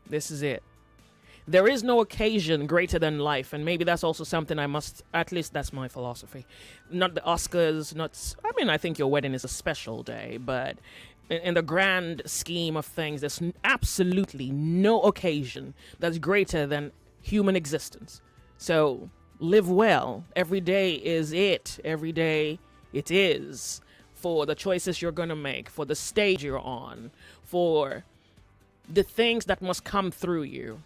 This is it. There is no occasion greater than life, and maybe that's also something at least that's my philosophy. Not the Oscars, I think your wedding is a special day, but in the grand scheme of things, there's absolutely no occasion that's greater than human existence. So live well. Every day is it. Every day it is. For the choices you're going to make, for the stage you're on, for the things that must come through you.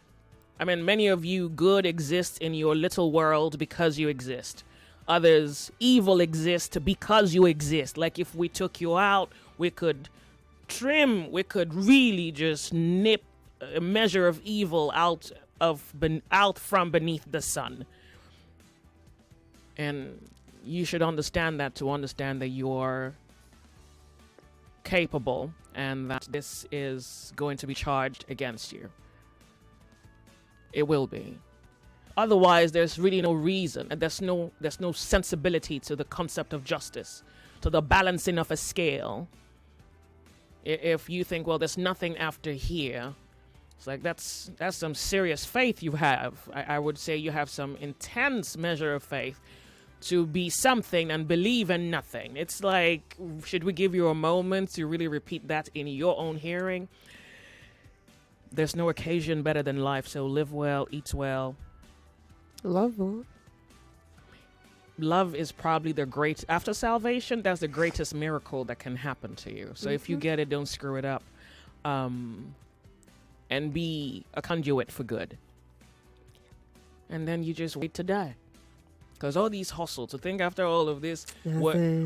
I mean, many of you good exist in your little world because you exist. Others, evil exists because you exist. Like if we took you out, we could really just nip a measure of evil out from beneath the sun. And you should understand that to understand that you're capable and that this is going to be charged against you. It will be. Otherwise, there's really no reason, and there's no sensibility to the concept of justice, to the balancing of a scale. If you think, well, there's nothing after here, it's like that's some serious faith you have. I would say you have some intense measure of faith to be something and believe in nothing. It's like, should we give you a moment to really repeat that in your own hearing? There's no occasion better than life, so live well, eat well. Love. Love is probably after salvation, that's the greatest miracle that can happen to you. So if you get it, don't screw it up. And be a conduit for good. And then you just wait to die. Because all these hustles, to think after all of this,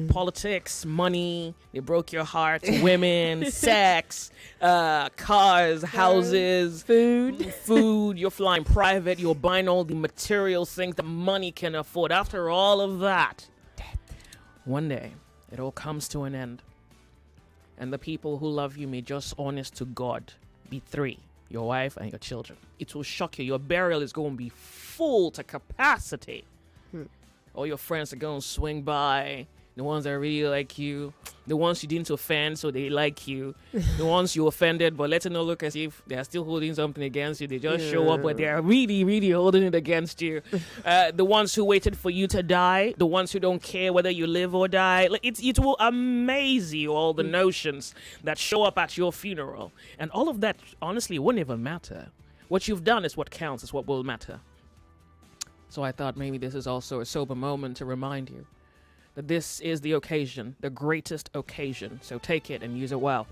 politics, money, they broke your heart, women, sex, cars, houses, food, you're flying private, you're buying all the material things that money can afford. After all of that, one day, it all comes to an end. And the people who love you may just honest to God be three, your wife and your children. It will shock you. Your burial is going to be full to capacity. All your friends are going to swing by. The ones that really like you. The ones you didn't offend, so they like you. The ones you offended, but let it not look as if they're still holding something against you. They just show up, but they're really, really holding it against you. The ones who waited for you to die. The ones who don't care whether you live or die. It will amaze you, all the notions that show up at your funeral. And all of that, honestly, wouldn't even matter. What you've done is what counts, is what will matter. So I thought maybe this is also a sober moment to remind you that this is the occasion, the greatest occasion. So take it and use it well.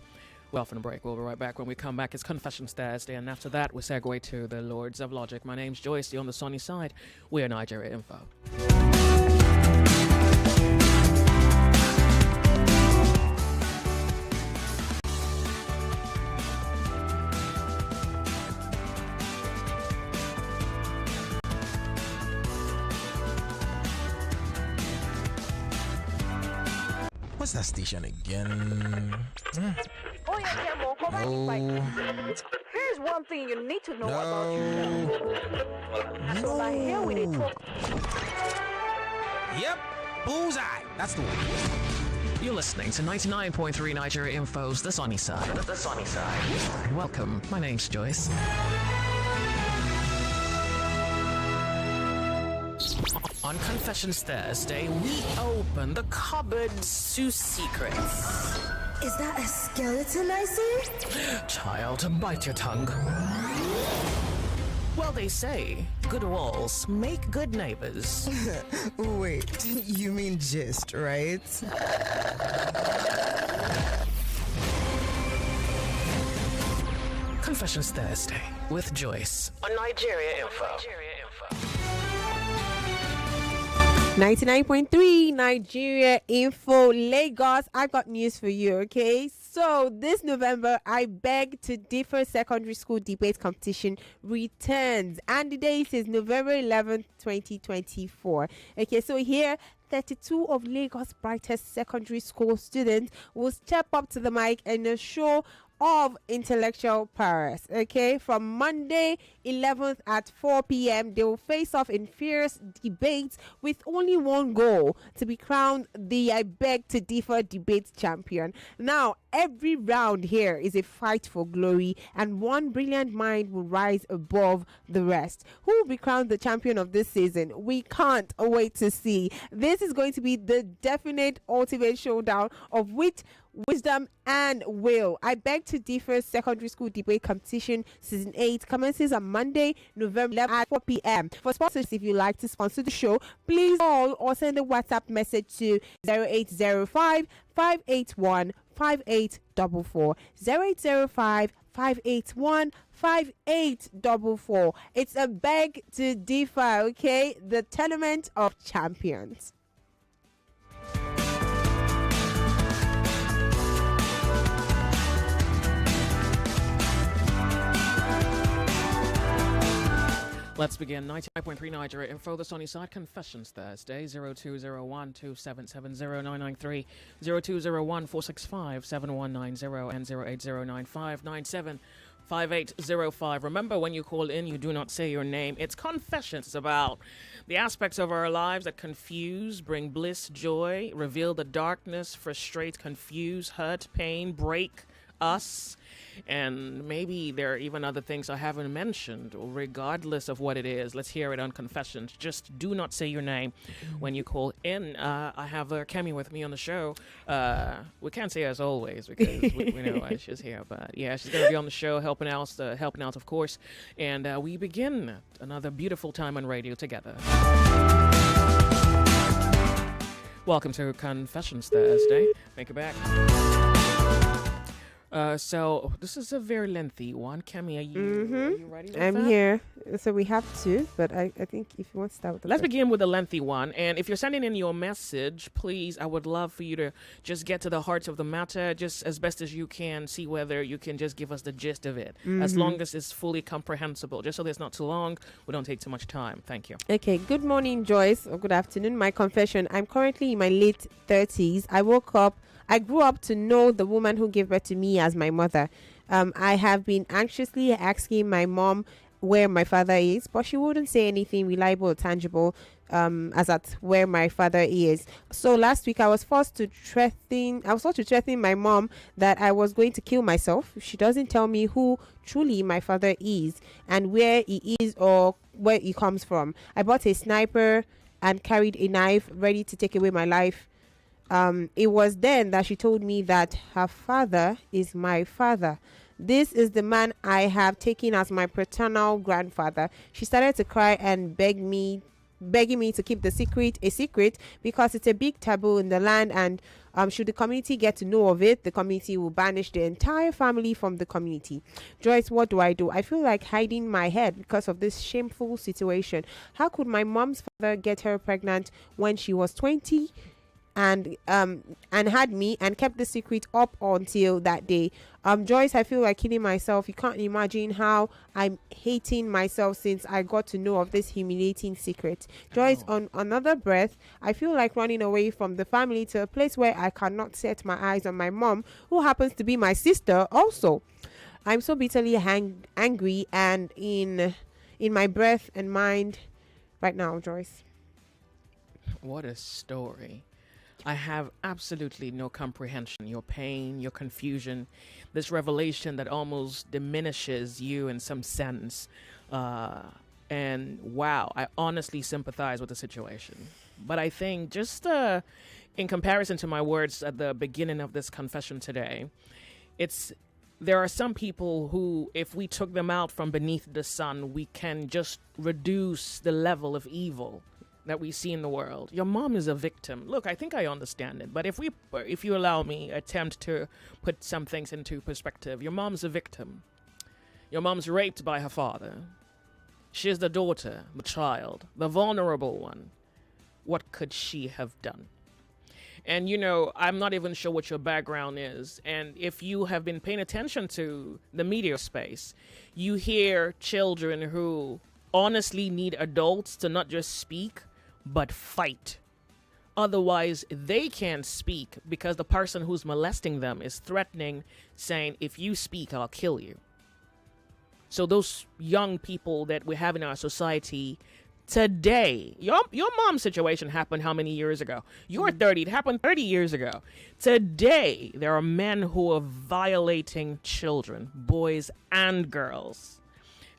Well, for the break, we'll be right back. When we come back, it's Confessions Thursday, and after that, we segue to the Lords of Logic. My name's Joyce, on the sunny side. We are Nigeria Info. What's that station again? Oh yeah, Kemo, come back No. Here's one thing you need to know about yourself. So like here we dey talk. Yep, bullseye. That's the one. You're listening to 99.3 Nigeria Info's The Sunny Side. The Sunny Side. Welcome. My name's Joyce. On Confessions Thursday, we open the cupboards to secrets. Is that a skeleton I see? Child, bite your tongue. Well, they say good walls make good neighbors. Wait, you mean gist, right? Confessions Thursday with Joyce on Nigeria Info. 99.3 Nigeria Info Lagos. I got news for you, okay? So this November, I Beg to Differ Secondary School Debate Competition returns. And the date is November 11th, 2024. Okay, so here, 32 of Lagos' brightest secondary school students will step up to the mic and a show of intellectual prowess. Okay, from Monday 11th at 4 p.m. they will face off in fierce debates with only one goal: to be crowned the I Beg to Differ debate champion. Now, every round here is a fight for glory, and one brilliant mind will rise above the rest. Who will be crowned the champion of this season? We can't wait to see. This is going to be the definite ultimate showdown of wit, wisdom, and will. I beg to differ secondary school debate competition season 8 commences on Monday, November 11th at 4 p.m. For sponsors, if you like to sponsor the show, please call or send a WhatsApp message to 0805 581 5844 0805 581 5844. It's a beg to differ, okay? The tournament of champions. Let's begin. 99.3 Nigeria Info, the sunny side. Confessions Thursday, 0201 2770993, 0201 465 7190, and 08095 975805. Remember, when you call in, you do not say your name. It's confessions. It's about the aspects of our lives that confuse, bring bliss, joy, reveal the darkness, frustrate, confuse, hurt, pain, break us. And maybe there are even other things I haven't mentioned. Regardless of what it is, let's hear it on Confessions. Just do not say your name when you call in. I have Kemi with me on the show. We can't say as always because we know why she's here. But yeah, she's going to be on the show helping out, of course. And we begin another beautiful time on radio together. Welcome to Confessions Thursday. Make it back. So this is a very lengthy one. Kemi, are you ready? I'm here. So we have two, but I think if you want to start with Let's begin with a lengthy one. And if you're sending in your message, please, I would love for you to just get to the heart of the matter, just as best as you can. See whether you can just give us the gist of it, as long as it's fully comprehensible. Just so it's not too long, we don't take too much time. Thank you. Okay, good morning, Joyce, or good afternoon. My confession: I'm currently in my late 30s. I grew up to know the woman who gave birth to me as my mother. I have been anxiously asking my mom where my father is, but she wouldn't say anything reliable or tangible as at where my father is. So last week I was forced to threaten my mom that I was going to kill myself if she doesn't tell me who truly my father is and where he is or where he comes from. I bought a sniper and carried a knife ready to take away my life. It was then that she told me that her father is my father. This is the man I have taken as my paternal grandfather. She started to cry and begging me to keep the secret a secret because it's a big taboo in the land, and should the community get to know of it, the community will banish the entire family from the community. Joyce, what do? I feel like hiding my head because of this shameful situation. How could my mom's father get her pregnant when she was 20? And had me and kept the secret up until that day. Joyce, I feel like killing myself. You can't imagine how I'm hating myself since I got to know of this humiliating secret. Joyce, on another breath, I feel like running away from the family to a place where I cannot set my eyes on my mom, who happens to be my sister also. I'm so bitterly angry and in my breath and mind right now, Joyce. What a story. I have absolutely no comprehension. Your pain, your confusion, this revelation that almost diminishes you in some sense. And wow, I honestly sympathize with the situation. But I think just in comparison to my words at the beginning of this confession today, there are some people who, if we took them out from beneath the sun, we can just reduce the level of evil that we see in the world. Your mom is a victim. Look, I think I understand it, but if you allow me attempt to put some things into perspective, your mom's a victim. Your mom's raped by her father. She's the daughter, the child, the vulnerable one. What could she have done? And I'm not even sure what your background is. And if you have been paying attention to the media space, you hear children who honestly need adults to not just speak, but fight. Otherwise, they can't speak because the person who's molesting them is threatening, saying, if you speak, I'll kill you. So those young people that we have in our society Today, your mom's situation happened how many years ago? You're 30. It happened 30 years ago. Today, there are men who are violating children, boys and girls.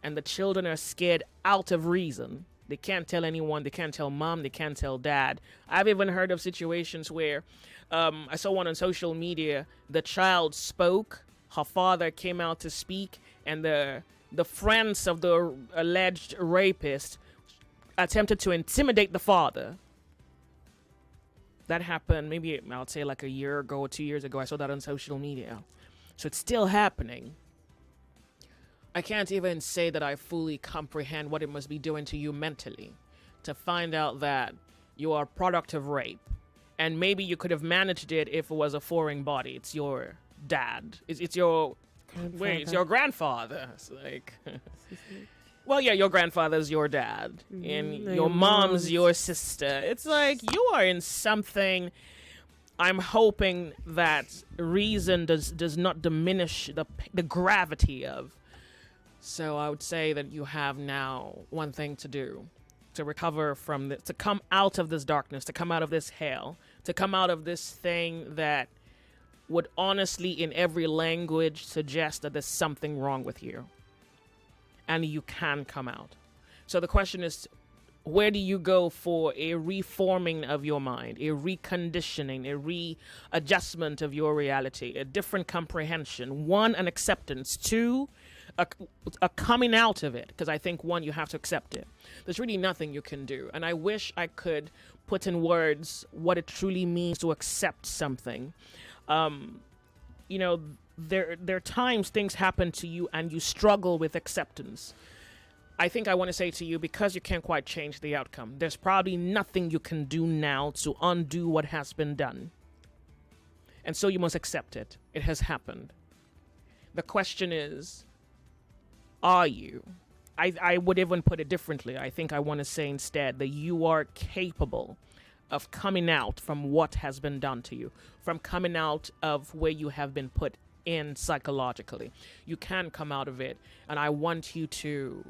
And the children are scared out of reason. They can't tell anyone. They can't tell mom. They can't tell dad. I've even heard of situations where I saw one on social media. The child spoke. Her father came out to speak. And the friends of the alleged rapist attempted to intimidate the father. That happened maybe, I'll say, like a year ago or 2 years ago. I saw that on social media. So it's still happening. I can't even say that I fully comprehend what it must be doing to you mentally to find out that you are a product of rape. And maybe you could have managed it if it was a foreign body. It's your dad. It's your... Wait, it's your grandfather. It's like... Well, yeah, your grandfather's your dad, and your mom's your sister. It's like you are in something. I'm hoping that reason does not diminish the gravity of. So I would say that you have now one thing to do to recover from this, to come out of this darkness, to come out of this hell, to come out of this thing that would honestly, in every language, suggest that there's something wrong with you. And you can come out. So the question is, where do you go for a reforming of your mind, a reconditioning, a readjustment of your reality, a different comprehension? One, an acceptance. Two, a coming out of it. Because I think, one, you have to accept it. There's really nothing you can do. And I wish I could put in words what it truly means to accept something. You know, there are times things happen to you and you struggle with acceptance. I think I want to say to you, because you can't quite change the outcome, there's probably nothing you can do now to undo what has been done. And so you must accept it. It has happened. The question is, are you? I would even put it differently. I think I want to say instead that you are capable of coming out from what has been done to you, from coming out of where you have been put in psychologically. You can come out of it, and I want you to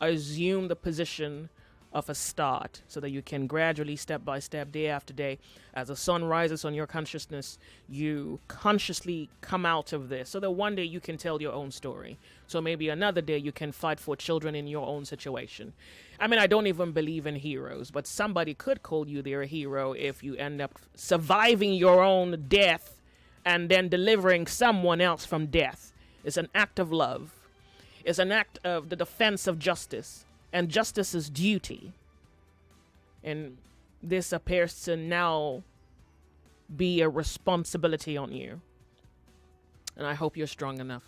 assume the position of a start so that you can gradually, step by step, day after day, as the sun rises on your consciousness, you consciously come out of this so that one day you can tell your own story. So maybe another day you can fight for children in your own situation. I mean, I don't even believe in heroes, but somebody could call you their hero if you end up surviving your own death and then delivering someone else from death. It's an act of love. It's an act of the defense of justice. And justice is duty. And this appears to now be a responsibility on you. And I hope you're strong enough.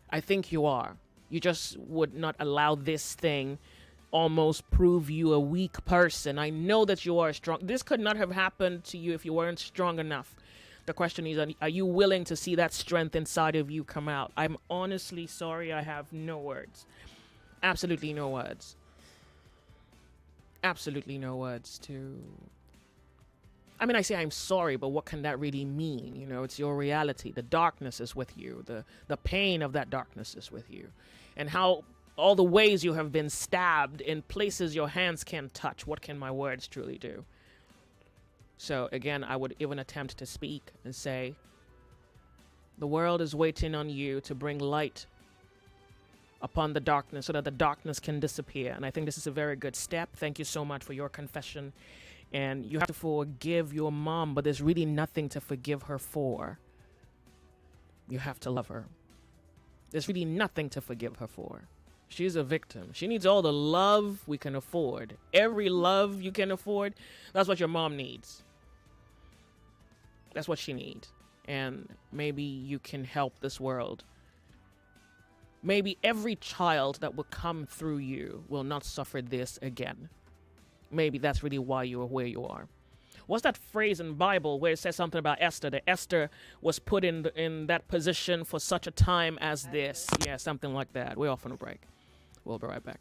I think you are. You just would not allow this thing almost prove you a weak person. I know that you are strong. This could not have happened to you if you weren't strong enough. The question is, are you willing to see that strength inside of you come out? I'm honestly sorry. I have no words. Absolutely no words. Absolutely no words to... I mean, I say I'm sorry, but what can that really mean? You know, it's your reality. The darkness is with you. The pain of that darkness is with you. And how all the ways you have been stabbed in places your hands can't touch. What can my words truly do? So, again, I would even attempt to speak and say, the world is waiting on you to bring light upon the darkness so that the darkness can disappear. And I think this is a very good step. Thank you so much for your confession. And you have to forgive your mom, but there's really nothing to forgive her for. You have to love her. There's really nothing to forgive her for. She's a victim. She needs all the love we can afford. Every love you can afford, that's what your mom needs. That's what she needs. And maybe you can help this world. Maybe every child that will come through you will not suffer this again. Maybe that's really why you are where you are. What's that phrase in the Bible where it says something about Esther? That Esther was put in that position for such a time as this. Yeah, something like that. We're off on a break. We'll be right back.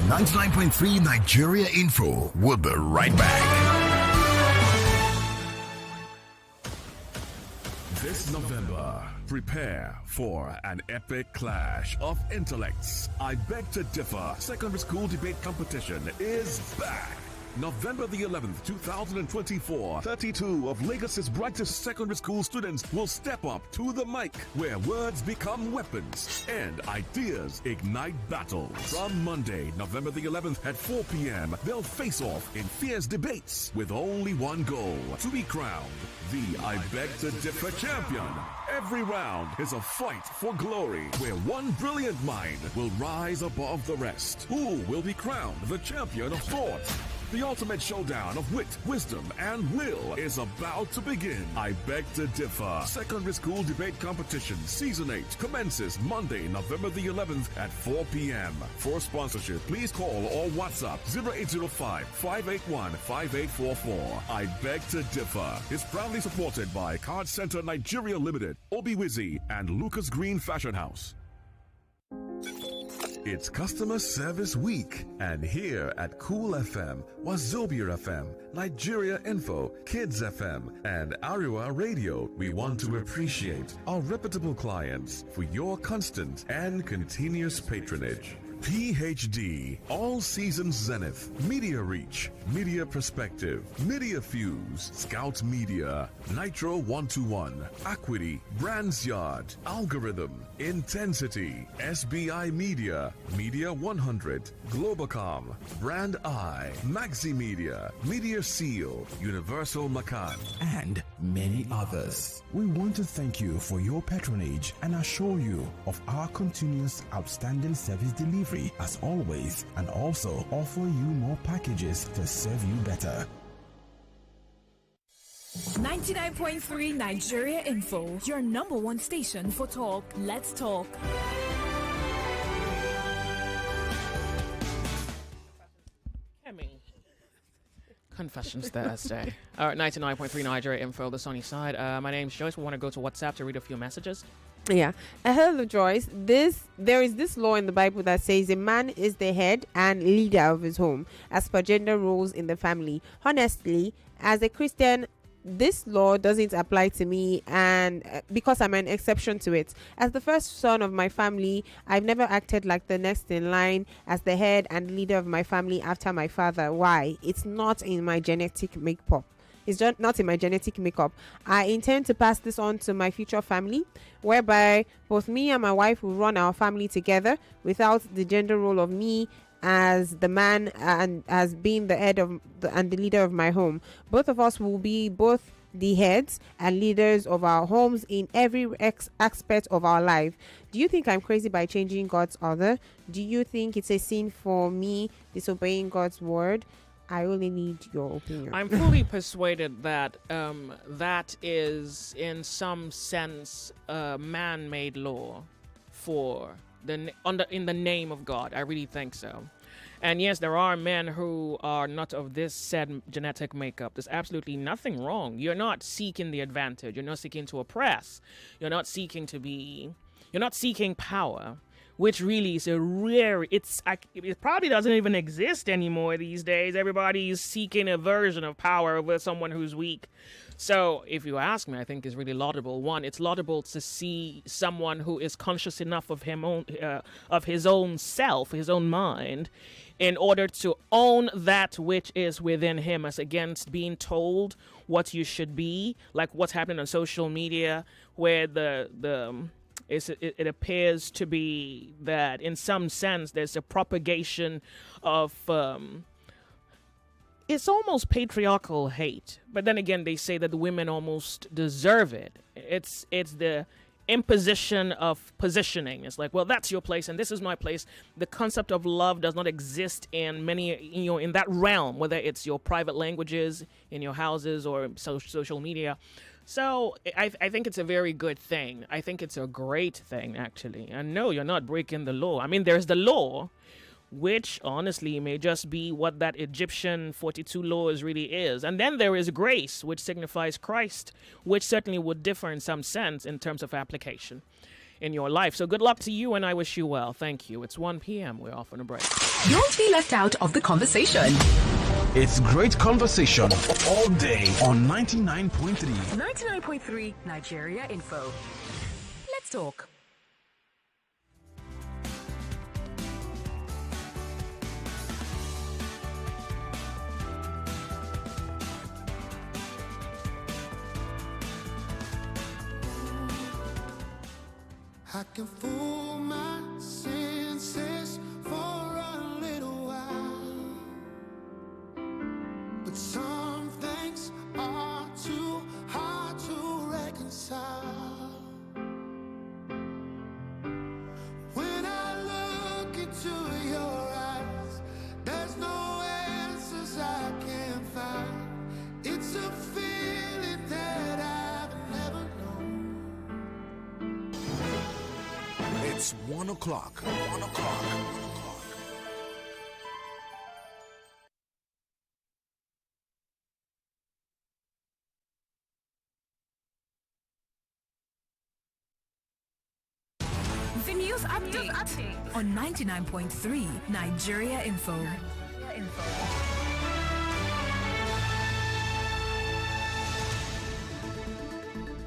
99.3 Nigeria Info. We'll be right back. This November, prepare for an epic clash of intellects. I Beg to Differ Secondary School Debate Competition is back. November the 11th, 2024, 32 of Lagos's brightest secondary school students will step up to the mic, where words become weapons and ideas ignite battles. From Monday, November the 11th at 4 p.m., they'll face off in fierce debates with only one goal: to be crowned the I Beg to Differ champion. Every round is a fight for glory, where one brilliant mind will rise above the rest. Who will be crowned the champion of thought? The ultimate showdown of wit, wisdom, and will is about to begin. I Beg to Differ Secondary School Debate Competition Season 8 commences Monday, November the 11th at 4 p.m. For sponsorship, please call or WhatsApp 0805-581-5844. I Beg to Differ is proudly supported by Card Center Nigeria Limited, Obiwizi, and Lucas Green Fashion House. It's Customer Service Week, and here at Cool FM, Wazobia FM, Nigeria Info, Kids FM, and Ariwa Radio, we want to appreciate our reputable clients for your constant and continuous patronage. PhD, All Seasons Zenith, Media Reach, Media Perspective, Media Fuse, Scout Media, Nitro 121, Acuity, Brands Yard, Algorithm, Intensity, SBI Media, Media 100, Globacom, Brand I, Maxi Media, Media Seal, Universal Macan, and many others. We want to thank you for your patronage and assure you of our continuous outstanding service delivery as always, and also offer you more packages to serve you better. 99.3 Nigeria Info, your number one station for talk. Let's talk. Confessions Thursday. All right, 99.3 Nigeria Info, the sunny side. My name's Joyce. We want to go to WhatsApp to read a few messages. Yeah. Hello, Joyce. There is this law in the Bible that says a man is the head and leader of his home, as per gender roles in the family. Honestly, as a Christian, this law doesn't apply to me, and because I'm an exception to it. As the first son of my family, I've never acted like the next in line as the head and leader of my family after my father. Why? It's not in my genetic makeup. It's just not in my genetic makeup. I intend to pass this on to my future family, whereby both me and my wife will run our family together without the gender role of me as the man and as being the head of and the leader of my home. Both of us will be both the heads and leaders of our homes in every aspect of our life. Do you think I'm crazy by changing God's order? Do you think it's a sin for me disobeying God's word? I only need your opinion. I'm fully persuaded that that is, in some sense, a man-made law for in the name of God. I really think so. And yes, there are men who are not of this said genetic makeup. There's absolutely nothing wrong. You're not seeking the advantage. You're not seeking to oppress. You're not seeking power, which really is a rare, it probably doesn't even exist anymore these days. Everybody's seeking a version of power over someone who's weak. So if you ask me, I think it's really laudable. One, it's laudable to see someone who is conscious enough of his own self, his own mind, in order to own that which is within him, as against being told what you should be, like what's happening on social media, where it appears to be that in some sense there's a propagation of it's almost patriarchal hate. But then again, they say that the women almost deserve it. It's the imposition of positioning. It's like, well, that's your place and this is my place. The concept of love does not exist in in that realm, whether it's your private languages, in your houses, or social media. So I think it's a very good thing. I think it's a great thing, actually. And no, you're not breaking the law. I mean, there's the law, which honestly may just be what that Egyptian 42 laws really is. And then there is grace, which signifies Christ, which certainly would differ in some sense in terms of application. in your life. So good luck to you, and I wish you well. Thank you. It's 1 p.m. We're off on a break. Don't be left out of the conversation. It's great conversation all day on 99.3. 99.3 Nigeria Info. Let's talk. I can fool my senses for a little while, but some things are too hard to reconcile. When I look into your eyes, there's no answers I can find. It's a feeling that I've never known. It's 1 o'clock. 1 o'clock. 1 o'clock. The news update on 99.3 Nigeria Info.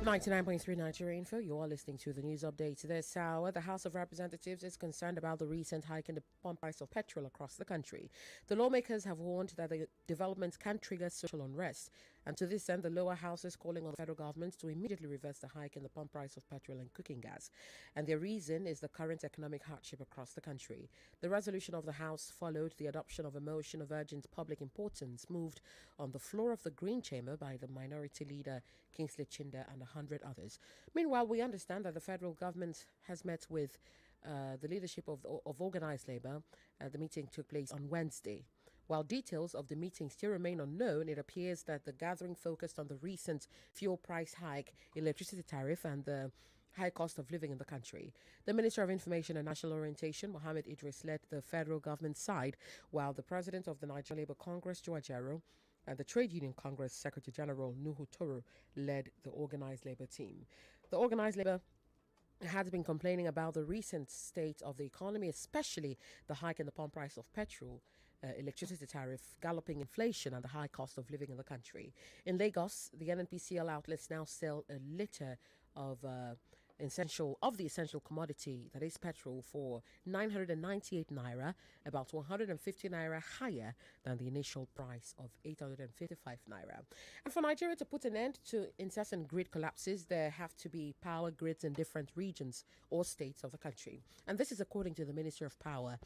99.3 Nigeria Info. You are listening to the news update this hour. The House of Representatives is concerned about the recent hike in the pump price of petrol across the country. The lawmakers have warned that the developments can trigger social unrest. And to this end, the lower house is calling on the federal government to immediately reverse the hike in the pump price of petrol and cooking gas. And their reason is the current economic hardship across the country. The resolution of the House followed the adoption of a motion of urgent public importance moved on the floor of the Green Chamber by the minority leader Kingsley Chinda and 100 others. Meanwhile, we understand that the federal government has met with the leadership of organized labor. The meeting took place on Wednesday. While details of the meeting still remain unknown, it appears that the gathering focused on the recent fuel price hike, electricity tariff, and the high cost of living in the country. The Minister of Information and National Orientation, Mohammed Idris, led the federal government side, while the President of the Nigerian Labour Congress, Joe Ajero, and the Trade Union Congress Secretary General Nuhu Toro led the organized labor team. The organized labor had been complaining about the recent state of the economy, especially the hike in the pump price of petrol, electricity tariff, galloping inflation, and the high cost of living in the country. In Lagos, the NNPCL outlets now sell a litre of the essential commodity that is petrol for 998 naira, about 150 naira higher than the initial price of 855 naira. And for Nigeria to put an end to incessant grid collapses, there have to be power grids in different regions or states of the country. And this is according to the Minister of Power,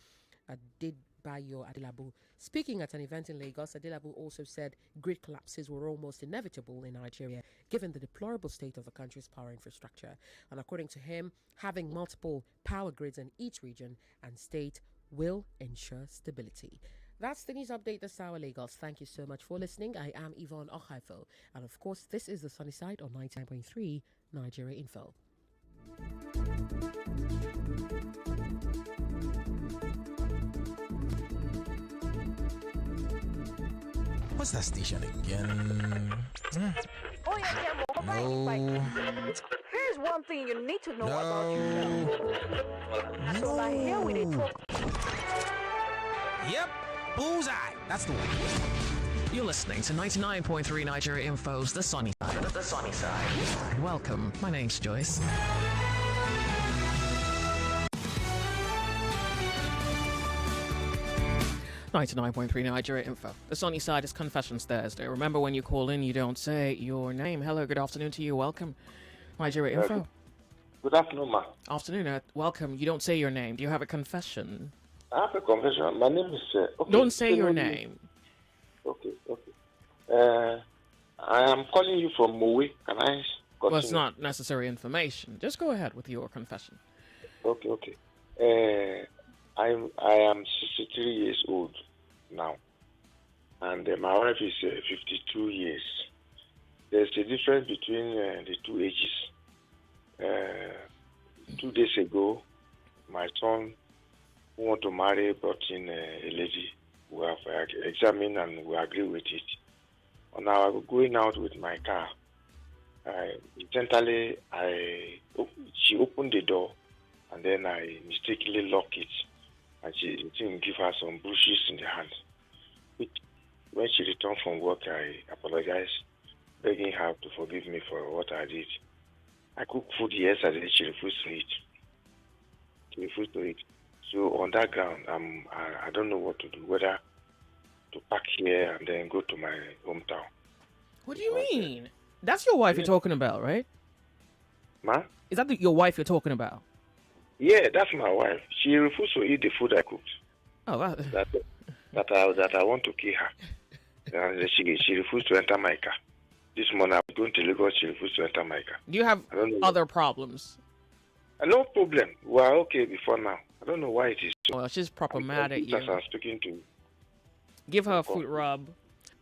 Bayo Adelabu. Speaking at an event in Lagos, Adelabu also said grid collapses were almost inevitable in Nigeria, given the deplorable state of the country's power infrastructure. And according to him, having multiple power grids in each region and state will ensure stability. That's the news update this hour, Lagos. Thank you so much for listening. I am Yvonne Okhaifo. And of course, this is the Sunny Side on 99.3 Nigeria Info. What's that station again? Oh, yeah, Campbell. No. Here's one thing you need to know about yourself. So like here we did talk. Yep, bullseye. That's the one. You're listening to 99.3 Nigeria Info's The Sunny Side. The Sunny Side. Welcome. My name's Joyce. .3 Nigeria Info. The Sunny Side is Confessions Thursday. Remember, when you call in, you don't say your name. Hello, good afternoon to you. Welcome. Nigeria Info. Good afternoon, ma. Afternoon. Welcome. You don't say your name. Do you have a confession? I have a confession. My name is... okay. Don't say your name. Okay. I am calling you from Mowe. Can I continue? Well, it's not necessary information. Just go ahead with your confession. Okay. I am 63 years old now, and my wife is 52 years. There's a difference between the two ages. 2 days ago, my son who want to marry brought in a lady who have examined and we agree with it. And now I'm going out with my car. She opened the door, and then I mistakenly locked it, and she didn't give her some bruises in the hand. When she returned from work, I apologized, begging her to forgive me for what I did. I cooked food yesterday. She refused to eat. So on that ground, I don't know what to do, whether to pack here and then go to my hometown. What do you mean? That's your wife you're talking about, right? Ma? Is that your wife you're talking about? Yeah, that's my wife. She refused to eat the food I cooked. Oh, wow. That I want to kill her. And she refused to enter my car. This morning I'm going to Lagos. She refused to enter my car. Do you have other problems? No problem. We are okay before now. I don't know why it is so. Well, she's proper mad at you. I'm speaking to. Give her a foot rub.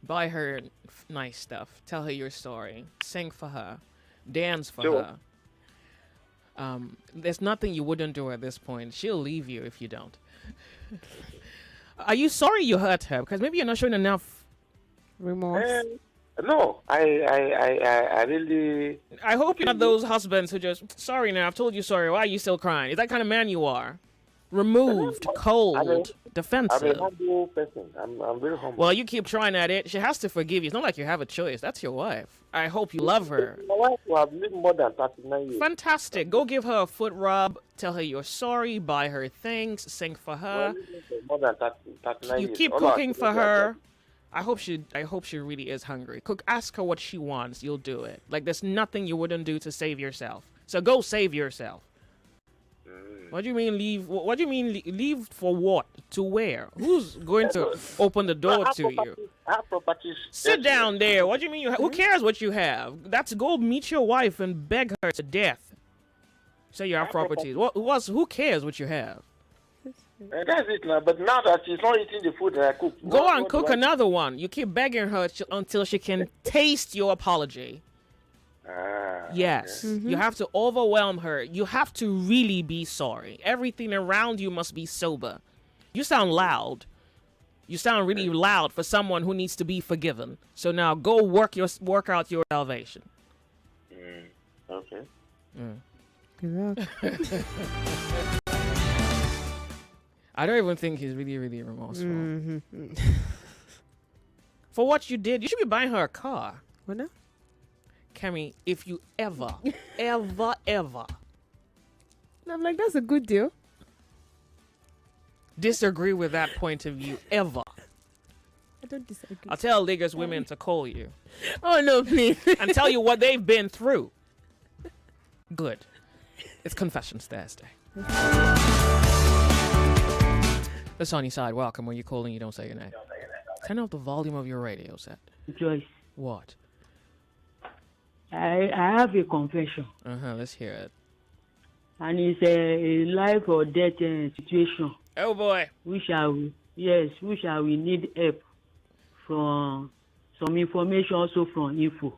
Buy her nice stuff. Tell her your story. Sing for her. Dance for her. There's nothing you wouldn't do at this point. She'll leave you if you don't. Are you sorry you hurt her? Because maybe you're not showing enough remorse. No, I really. I hope you're not those husbands who just, sorry now, I've told you sorry. Why are you still crying? Is that kind of man you are? Removed, cold, defensive. I'm a humble person. I'm very humble. Well, you keep trying at it. She has to forgive you. It's not like you have a choice. That's your wife. I hope you love her. My wife will have lived more than 39 years. Fantastic. Go give her a foot rub. Tell her you're sorry. Buy her things. Sing for her. More than 39 you years. keep cooking for her. I hope she really is hungry. Ask her what she wants. You'll do it. Like, there's nothing you wouldn't do to save yourself. So go save yourself. What do you mean leave? What do you mean leave for what? To where? Who's going to open the door to you? Sit down there. What do you mean who cares what you have? That's go meet your wife and beg her to death. Say you have properties. Who cares what you have? That's it now. But now that she's not eating the food that I cook, go and cook another one. You keep begging her until she can taste your apology. Yes, you have to overwhelm her. You have to really be sorry. Everything around you must be sober. You sound loud. You sound really loud for someone who needs to be forgiven. So now go work out your salvation. Okay. Good luck. I don't even think he's really, really remorseful. For what you did, you should be buying her a car. What now? Kemi, if you ever. I'm like, that's a good deal. Disagree with that point of view ever. I don't disagree. I'll tell Lagos women to call you. Oh, no, please. And tell you what they've been through. Good. It's Confessions Thursday. The sunny side, welcome. When you calling, you don't say your name. Turn up the volume of your radio set. Joyce. What? I have a confession. Let's hear it. And it's a life or death situation. Oh boy. We shall need help from some information, also from info.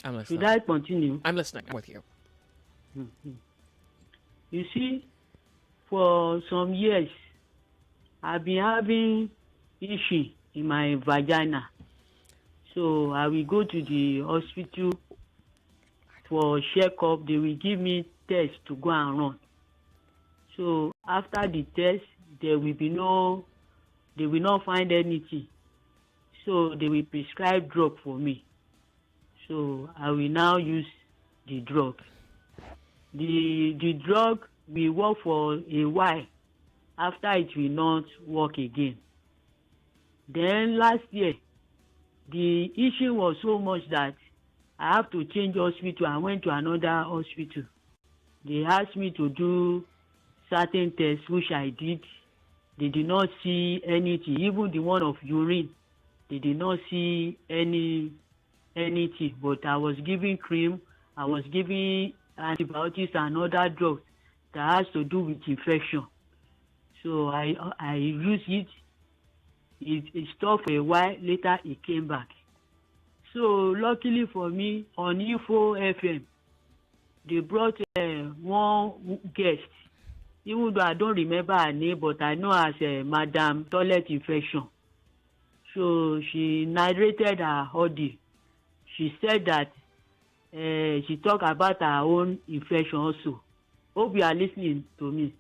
I'm listening. Should I continue? I'm listening. I'm with you. You see, for some years, I've been having issue in my vagina. So I will go to the hospital for checkup. They will give me tests to go and run. So after the test, they will not find anything. So they will prescribe drug for me. So I will now use the drug. The drug will work for a while. After it will not work again. Then last year, the issue was so much that I have to change hospital. I went to another hospital. They asked me to do certain tests, which I did. They did not see anything. Even the one of urine, they did not see anything. But I was giving cream. I was giving antibiotics and other drugs that has to do with infection. So I used it. It stopped for a while. Later, it came back. So luckily for me, on Info FM, they brought one guest. Even though I don't remember her name, but I know as Madam Toilet Infection. So she narrated her audio. She said that she talked about her own infection also. Hope you are listening to me.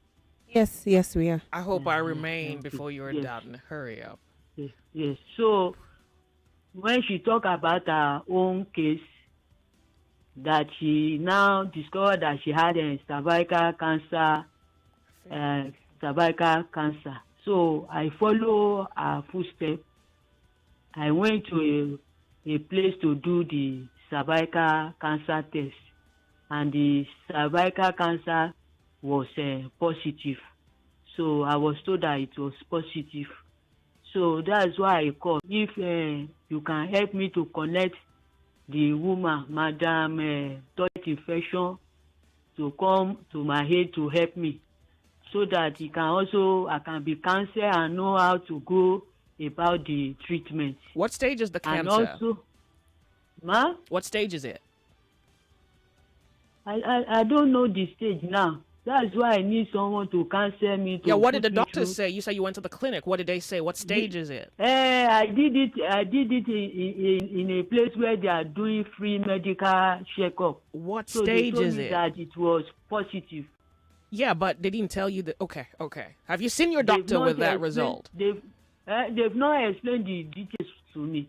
Yes, we are. I hope I remain before you're Yes. done. Hurry up. Yes. So when she talked about her own case, that she now discovered that she had a cervical cancer. So I follow her footsteps. I went to a place to do the cervical cancer test, and the cervical cancer was positive. So I was told that it was positive. So that's why I called. If you can help me to connect the woman, Madam Toilet Infection, to come to my aid to help me, so that I can be counseled and know how to go about the treatment. What stage is the cancer? And also, what stage is it? I don't know the stage now. That's why I need someone to counsel me. What did the doctors say? You said you went to the clinic. What did they say? What stage is it? I did it in a place where they are doing free medical checkup. What so stage they told is me it? That it was positive. Yeah, but they didn't tell you that. Okay. Have you seen your doctor with that result? They've not explained the details to me.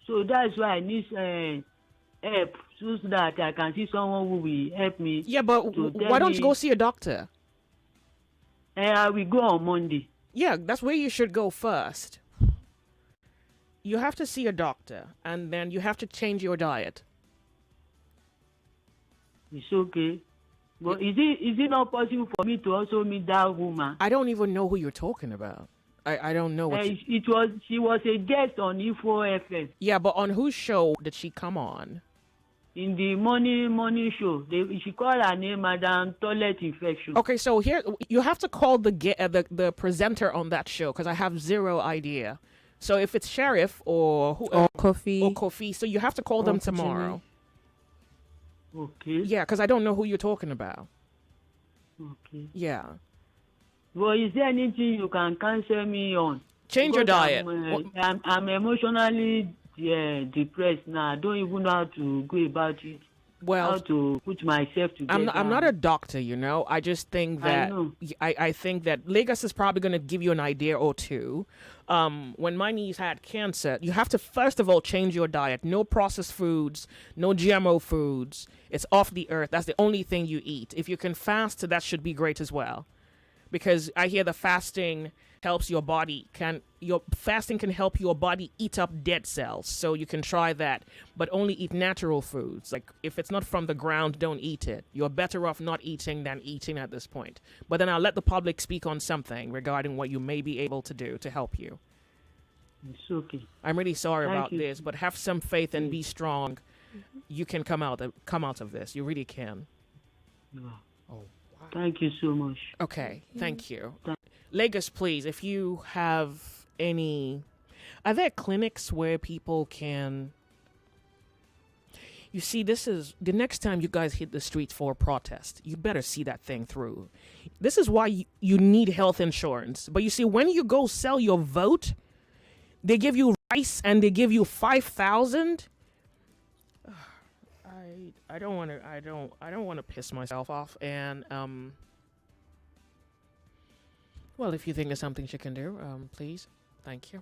So that's why I need help, so that I can see someone who will help me. Yeah, but why don't you go see a doctor? I will go on Monday. Yeah, that's where you should go first. You have to see a doctor, and then you have to change your diet. It's okay. But is it not possible for me to also meet that woman? I don't even know who you're talking about. I don't know what she was a guest on Info FM. Yeah, but on whose show did she come on? In the morning show. She called her name Madam Toilet Infection. Okay, so here you have to call the presenter on that show, because I have zero idea. So if it's Sheriff or Kofi, so you have to call them tomorrow. Okay. Yeah, because I don't know who you're talking about. Okay. Yeah. Well, is there anything you can counsel me on? Change your diet. I'm emotionally depressed now. I don't even know how to go about it. Well, how to put myself together. I'm not a doctor, I just think that I think that Lagos is probably going to give you an idea or two. When my niece had cancer, you have to first of all change your diet. No processed foods, no GMO foods. It's off the earth. That's the only thing you eat. If you can fast, that should be great as well. Because I hear the fasting helps your body fasting can help your body eat up dead cells. So you can try that, but only eat natural foods. Like if it's not from the ground, don't eat it. You're better off not eating than eating at this point. But then I'll let the public speak on something regarding what you may be able to do to help you. It's okay. I'm really sorry about this, but have some faith and be strong. Mm-hmm. You can come out of this. You really can. Wow. Oh. Thank you so much. Okay, thank you. Lagos, please, if you have any... Are there clinics where people can... You see, this is... The next time you guys hit the streets for a protest, you better see that thing through. This is why you need health insurance. But you see, when you go sell your vote, they give you rice and they give you 5,000... I don't want to piss myself off, and well, if you think there's something she can do, please, thank you.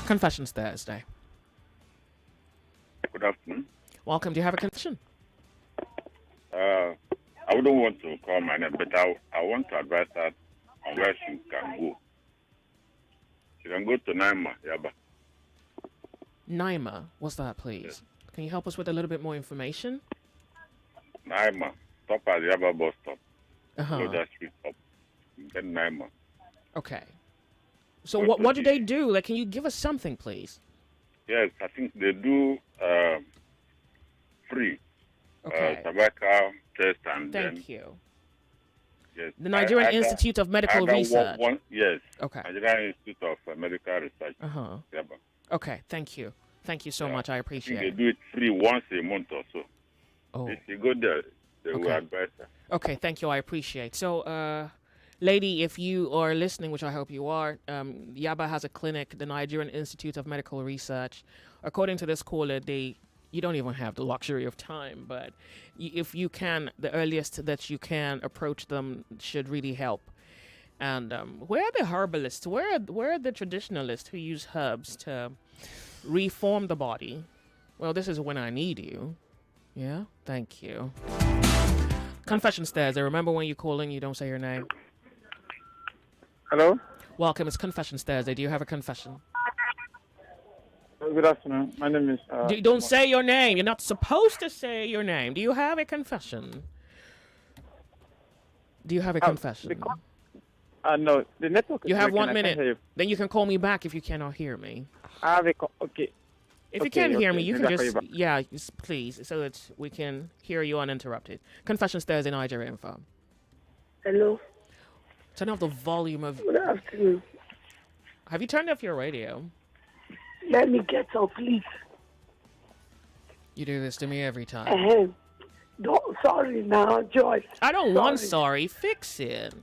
Confessions Thursday. Good afternoon. Welcome. Do you have a confession? I wouldn't want to call my name, but I want to advise her on where she can go. She can go to Naima, Yaba. Naima, what's that, please? Yes. Can you help us with a little bit more information? Naima, stop at the Yaba bus stop. Uh-huh. Go that street up. Then Naima. Okay. So what do they do? Like, can you give us something, please? Yes, I think they do free cervical test and Thank you. Yes. The Nigerian Institute of Medical Research. Yes. Okay. Nigerian Institute of Medical Research. Uh-huh. Yaba. Okay, thank you. Thank you so much. I appreciate it. They do it free once a month or so. Oh. If you go there, they will advise her. Okay, thank you. I appreciate. So, Lady, if you are listening, which I hope you are, Yaba has a clinic, the Nigerian Institute of Medical Research. According to this caller, you don't even have the luxury of time, but if you can, the earliest that you can approach them should really help. And where are the herbalists? Where are the traditionalists who use herbs to reform the body? Well, this is when I need you. Yeah? Thank you. Confessions Thursday. Remember when you call in, you don't say your name. Hello? Welcome. It's Confessions Thursday. Do you have a confession? Good afternoon. My name is... Don't say your name. You're not supposed to say your name. Do you have a confession? Do you have a confession? No, the network is You have breaking. 1 I can't minute. hear you. Then you can call me back if you cannot hear me. I have okay. If you can't hear me, you can just, please, so that we can hear you uninterrupted. Confessions Thursday, Nigeria Info. Hello. Turn off the volume of... Good afternoon. Have you turned off your radio? Let me get up, please. You do this to me every time. Sorry now, Joyce. I don't want sorry. Fix it.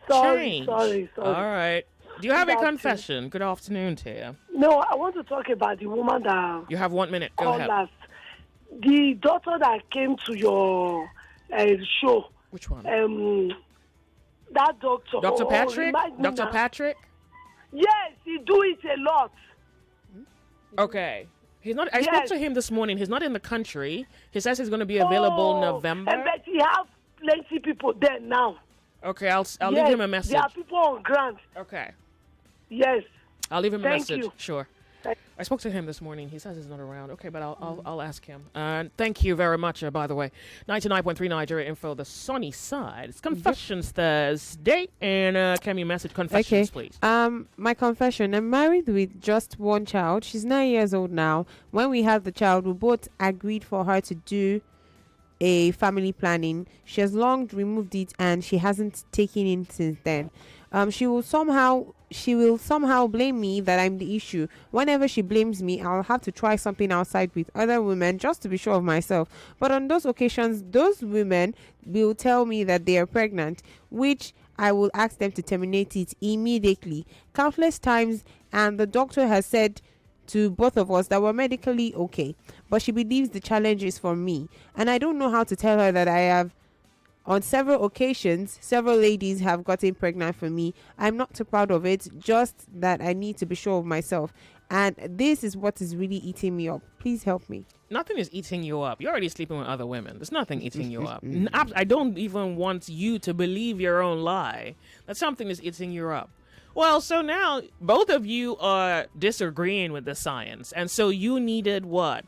Sorry. All right. Do you have a confession? Good afternoon to you. No, I want to talk about the woman that... You have 1 minute. Go called ahead. last. The daughter that came to your show. Which one? That doctor. Dr. Patrick? Remind me Dr. now. Patrick? Yes, he do it a lot. Okay. He's not. I spoke to him this morning. He's not in the country. He says he's going to be available November. But he have plenty people there now. Okay, I'll leave him a message. There are people on ground. Okay. Yes. I'll leave him a Thank message. you. Sure. I spoke to him this morning. He says he's not around. Okay, but I'll ask him. Thank you very much, by the way. 99.3 Nigeria Info, the sunny side. It's Confessions Thursday. And can you message confessions, please? My confession. I'm married with just one child. She's 9 years old now. When we had the child, we both agreed for her to do a family planning. She has long removed it and she hasn't taken it since then. She will somehow blame me that I'm the issue. Whenever she blames me, I'll have to try something outside with other women just to be sure of myself. But on those occasions, those women will tell me that they are pregnant, which I will ask them to terminate it immediately. Countless times, and the doctor has said to both of us that we're medically okay, but she believes the challenge is for me, and I don't know how to tell her that I have. On several occasions, several ladies have gotten pregnant for me. I'm not too proud of it, just that I need to be sure of myself. And this is what is really eating me up. Please help me. Nothing is eating you up. You're already sleeping with other women. There's nothing eating you up. I don't even want you to believe your own lie. That something is eating you up. Well, so now both of you are disagreeing with the science. And so you needed what?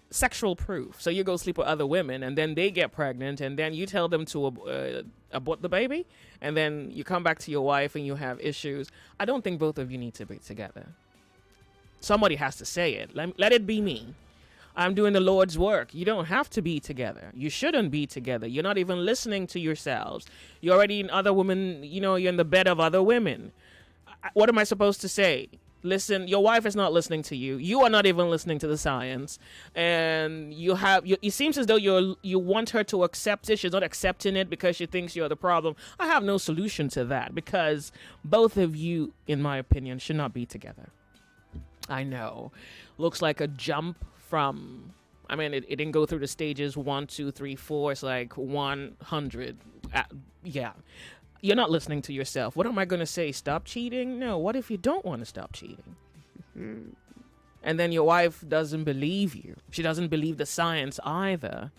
Sexual proof. So you go sleep with other women and then they get pregnant and then you tell them to abort the baby and then you come back to your wife and you have issues. I don't think both of you need to be together. Somebody has to say it. Let it be me. I'm doing the Lord's work. You don't have to be together. You shouldn't be together. You're not even listening to yourselves. You're already in other women, you're in the bed of other women. What am I supposed to say? Listen, your wife is not listening to you. You are not even listening to the science. And it seems as though you want her to accept it. She's not accepting it because she thinks you're the problem. I have no solution to that because both of you, in my opinion, should not be together. I know. Looks like a jump from, it didn't go through the stages 1, 2, 3, 4. It's like 100. Yeah. You're not listening to yourself. What am I going to say? Stop cheating? No. What if you don't want to stop cheating? And then your wife doesn't believe you. She doesn't believe the science either.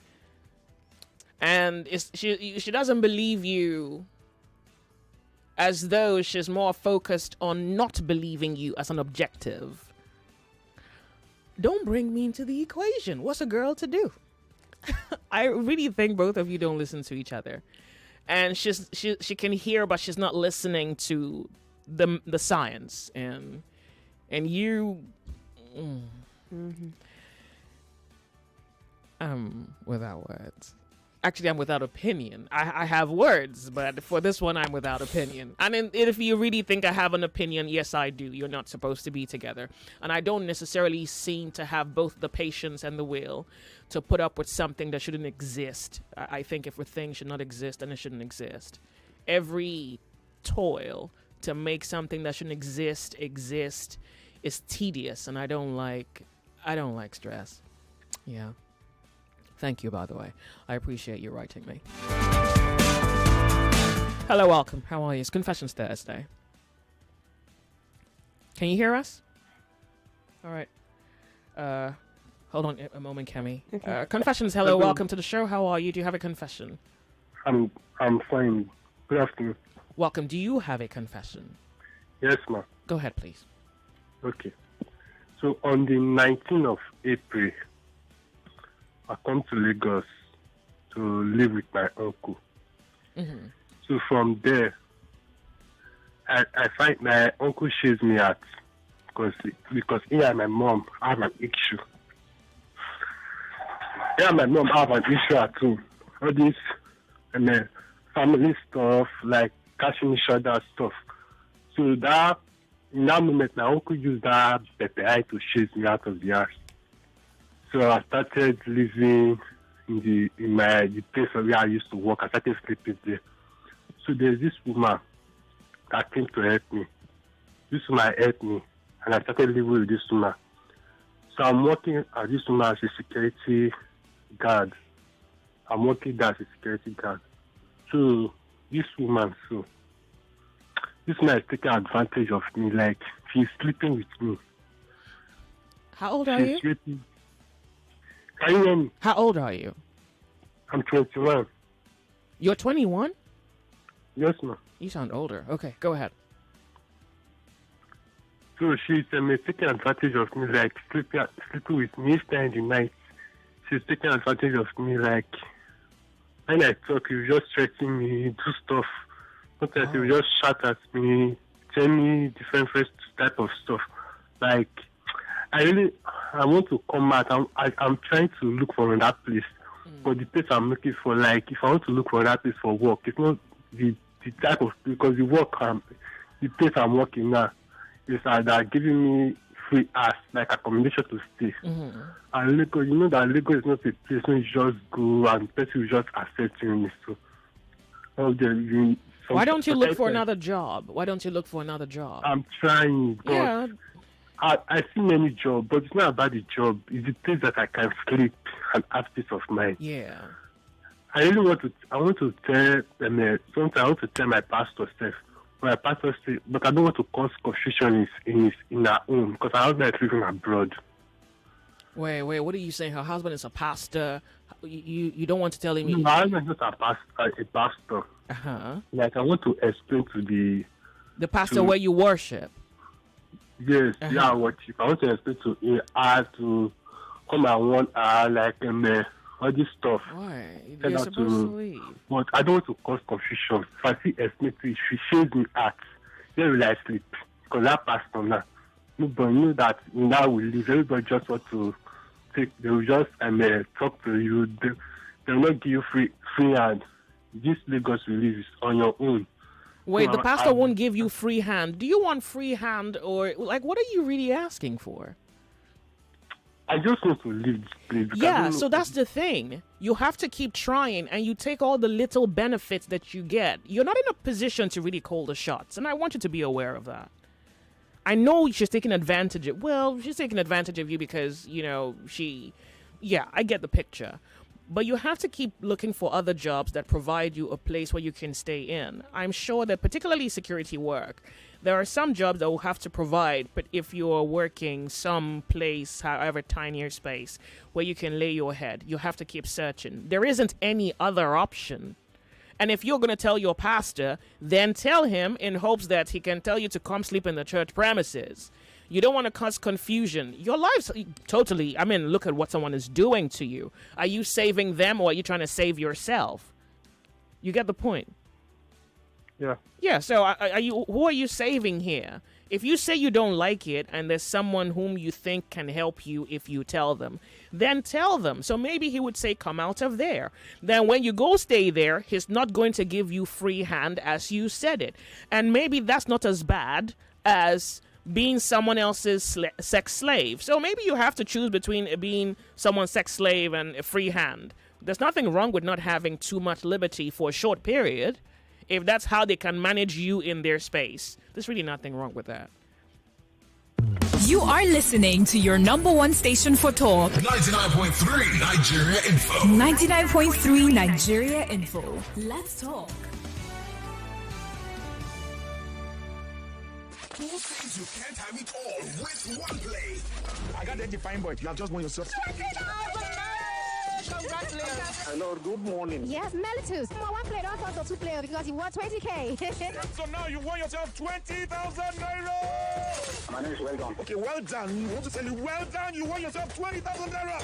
And she doesn't believe you as though she's more focused on not believing you as an objective. Don't bring me into the equation. What's a girl to do? I really think both of you don't listen to each other. And she can hear, but she's not listening to the science. And you, I'm without words. Actually, I'm without opinion. I have words, but for this one, I'm without opinion. And if you really think I have an opinion, yes, I do. You're not supposed to be together. And I don't necessarily seem to have both the patience and the will to put up with something that shouldn't exist. I think if a thing should not exist, then it shouldn't exist. every toil to make something that shouldn't exist is tedious, and I don't like stress. Yeah. Thank you, by the way. I appreciate you writing me. Hello, welcome. How are you? It's Confessions Thursday. Can you hear us? All right. Hold on a moment, Kemi. Okay. Confessions, hello, welcome to the show. How are you? Do you have a confession? I'm fine. Good afternoon. Welcome. Do you have a confession? Yes, ma'am. Go ahead, please. Okay. So on the 19th of April, I come to Lagos to live with my uncle. Mm-hmm. So from there, I find my uncle shares me out because he and my mom have an issue. He and my mom have an issue at home. All this family stuff, like catching each other stuff. So that in that moment, my uncle used that pepper to chase me out of the house. So I started living in the place where I used to work. I started sleeping there. So there's this woman that came to help me. This woman helped me, and I started living with this woman. So I'm working at this woman as a security guard. I'm working there as a security guard. So this woman is taking advantage of me, like she's sleeping with me. How old are you? Sleeping. Can you hear me? How old are you? I'm 21. You're 21? Yes, ma'am. You sound older. Okay, go ahead. So she's taking advantage of me, like sleeping with me each time in the night. She's taking advantage of me, like when I talk, you just threaten me, do stuff. Sometimes you just shout at me, tell me different type of stuff. Like I want to come out. I'm trying to look for another place, but the place I'm looking for, like if I want to look for another place for work, it's not the type of, because the place I'm working now is they're giving me free ass, like accommodation to stay. Mm-hmm. And Lagos, you know that Lagos is not a place where you just go and the person will just accept you. So, why don't you look for another job? I'm trying, but yeah. I see many jobs, but it's not about the job. It's the place that I can sleep and have peace of mind. Yeah. I really want to tell them, sometimes I want to tell my pastor stuff. My pastor says, but I don't want to cause confusion in our home because our husband is living abroad. Wait, what are you saying? Her husband is a pastor. You don't want to tell him? No, my husband is not a pastor. Uh-huh. Like I want to explain to the pastor where you worship. Yes, yeah, I worship. I want to explain to him how to come and 1 hour, like all this stuff. Why? You're supposed to leave. But I don't want to cause confusion. If I see explain to you, if she shares me out, where will I sleep? Because that pastor now, nobody knew that now we leave. Everybody just want to take. They will just talk to you. They will not give you free hand. This Lagos we live is on your own. Wait, the pastor won't give you free hand. Do you want free hand, or like what are you really asking for? I just want to leave this place. Yeah, so that's the thing. You have to keep trying, and you take all the little benefits that you get. You're not in a position to really call the shots, and I want you to be aware of that. I know she's taking advantage of... Well, she's taking advantage of you because, Yeah, I get the picture. But you have to keep looking for other jobs that provide you a place where you can stay in. I'm sure that particularly security work, there are some jobs that will have to provide, but if you're working some place, however tiny your space, where you can lay your head, you have to keep searching. There isn't any other option. And if you're going to tell your pastor, then tell him in hopes that he can tell you to come sleep in the church premises. You don't want to cause confusion. Your life's totally, look at what someone is doing to you. Are you saving them or are you trying to save yourself? You get the point? Yeah. Yeah, so who are you saving here? If you say you don't like it and there's someone whom you think can help you if you tell them, then tell them. So maybe he would say, come out of there. Then when you go stay there, he's not going to give you free hand as you said it. And maybe that's not as bad as being someone else's sex slave. So maybe you have to choose between being someone's sex slave and a free hand. There's nothing wrong with not having too much liberty for a short period. If that's how they can manage you in their space, there's really nothing wrong with that. You are listening to your number one station for talk. 99.3 Nigeria Info. 99.3 Nigeria Info. Let's talk. Two things you can't have it all with one play. I got that defined, but you have just won yourself. Congratulations. Hello, good morning. Yes, Melitus. One player, don't talk to two players because you won 20K. So now you won yourself 20,000 naira. My name is Well Done. Okay, well done. You want to tell you, well done. You won yourself 20,000 naira.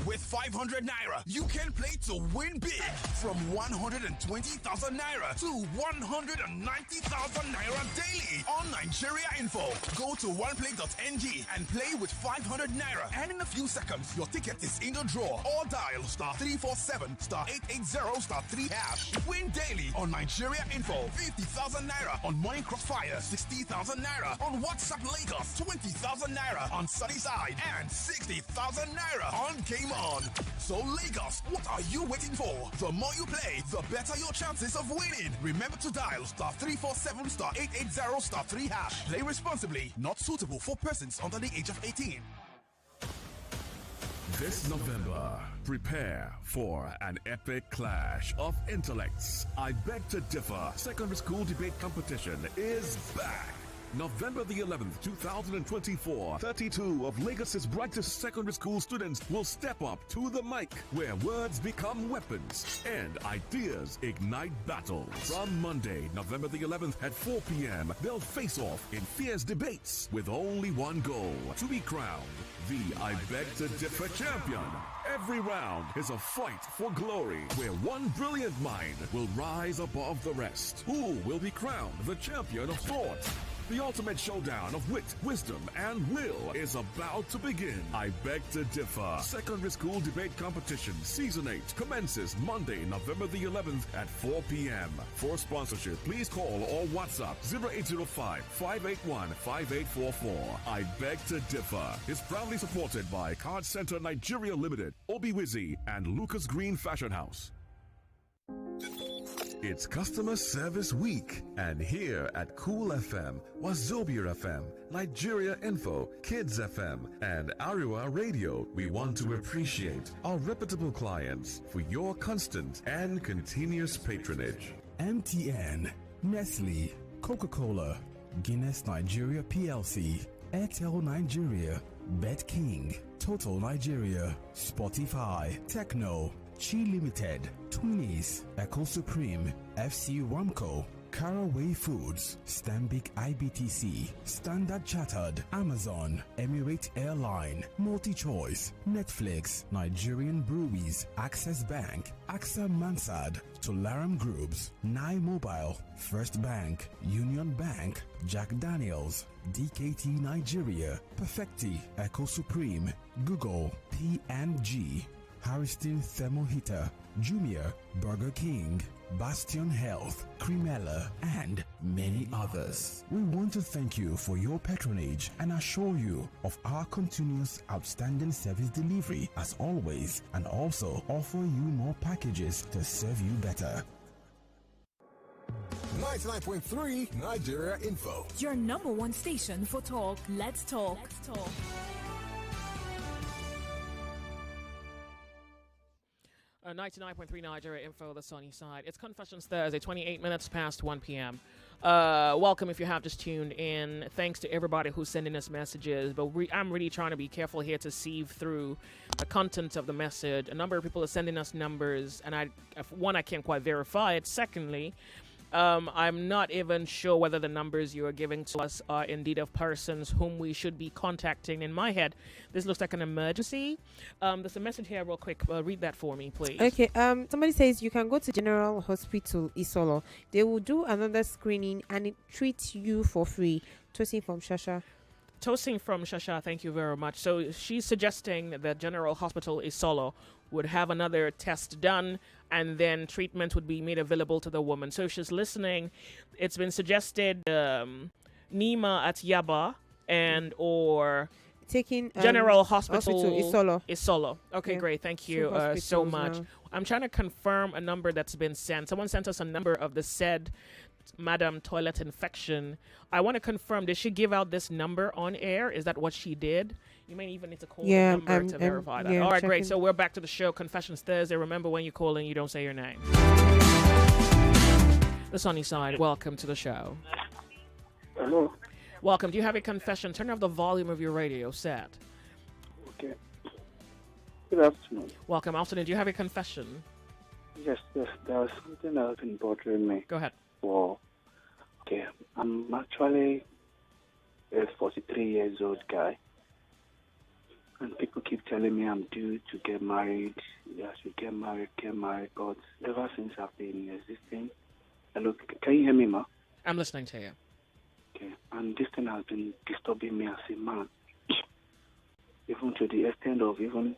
With 500 naira, you can play to win big. From 120,000 naira to 190,000 naira daily on Nigeria Info. Go to oneplay.ng and play with 500 naira. And in a few seconds, your ticket is in the draw. Or dial *347 *880 *3 hash. Win daily on Nigeria Info. 50,000 naira on Morning Crossfire. 60,000 naira on WhatsApp Lagos. 20,000 naira on Sunnyside. And 60,000 naira on Game On. So Lagos, what are you waiting for? The more you play, the better your chances of winning. Remember to dial *347 *880 *3 hash. Play responsibly. Not suitable for persons under the age of 18. This November, prepare for an epic clash of intellects. I Beg to Differ Secondary School Debate Competition is back. November the 11th, 2024, 32 of Lagos's brightest secondary school students will step up to the mic, where words become weapons and ideas ignite battles. From Monday, November the 11th at 4 p.m., they'll face off in fierce debates with only one goal: to be crowned the I Beg to Differ champion. Every round is a fight for glory, where one brilliant mind will rise above the rest. Who will be crowned the champion of thought? The ultimate showdown of wit, wisdom, and will is about to begin. I Beg to Differ Secondary School Debate Competition Season 8 commences Monday, November the 11th at 4 p.m. For sponsorship, please call or WhatsApp 0805-581-5844. I Beg to Differ is proudly supported by Card Center Nigeria Limited, Obiwizi, and Lucas Green Fashion House. It's Customer Service Week, and here at Cool FM, Wazobia FM, Nigeria Info, Kids FM, and Ariwa Radio, we want to appreciate our reputable clients for your constant and continuous patronage. MTN, Nestle, Coca-Cola, Guinness Nigeria PLC, Airtel Nigeria, Bet King, Total Nigeria, Spotify, Techno, Chi Limited, Twinnies, Echo Supreme, FC Ramco, Caraway Foods, Stanbic IBTC, Standard Chartered, Amazon, Emirate Airline, MultiChoice, Netflix, Nigerian Breweries, Access Bank, AXA Mansard, Tolaram Groups, Nai Mobile, First Bank, Union Bank, Jack Daniels, DKT Nigeria, Perfecti, Echo Supreme, Google, P&G, Harriston Thermal Heater, Jumia, Burger King, Bastion Health, Cremella, and many others. We want to thank you for your patronage and assure you of our continuous outstanding service delivery as always, and also offer you more packages to serve you better. 99.3 Nigeria Info. Your number one station for talk. Let's talk. Let's talk. 99.3 Nigeria Info, the sunny side. It's Confessions Thursday, 28 minutes past 1 p.m. Welcome if you have just tuned in. Thanks to everybody who's sending us messages. But I'm really trying to be careful here to sieve through the content of the message. A number of people are sending us numbers, and I can't quite verify it. Secondly, I'm not even sure whether the numbers you are giving to us are indeed of persons whom we should be contacting. In my head, this looks like an emergency. There's a message here real quick. Read that for me, please. Okay. Somebody says you can go to General Hospital Isolo. They will do another screening and it treats you for free. Tosin from Shasha. Tosin from Shasha, thank you very much. So she's suggesting that General Hospital Isolo would have another test done and then treatment would be made available to the woman. So if she's listening, it's been suggested Nima at Yaba and or taking General Hospital is solo. Is solo. Okay, Yeah. great. Thank Two you so hospitals much. now. I'm trying to confirm a number that's been sent. Someone sent us a number of the said Madam Toilet Infection. I want to confirm, did she give out this number on air? Is that what she did? You may even need to call the number to verify that. All right, great. So we're back to the show. Confessions Thursday. Remember, when you call in, you don't say your name. The Sunny Side, welcome to the show. Hello. Welcome. Do you have a confession? Turn off the volume of your radio set. Okay. Good afternoon. Welcome. Afternoon. Do you have a confession? Yes. There's something that has been bothering me. Go ahead. Well, okay. I'm actually a 43 years old guy. And people keep telling me I'm due to get married. I should get married. But ever since I've been existing... Hello, can you hear me, ma? I'm listening to you. Okay. And this thing has been disturbing me as a man. Even to the extent of even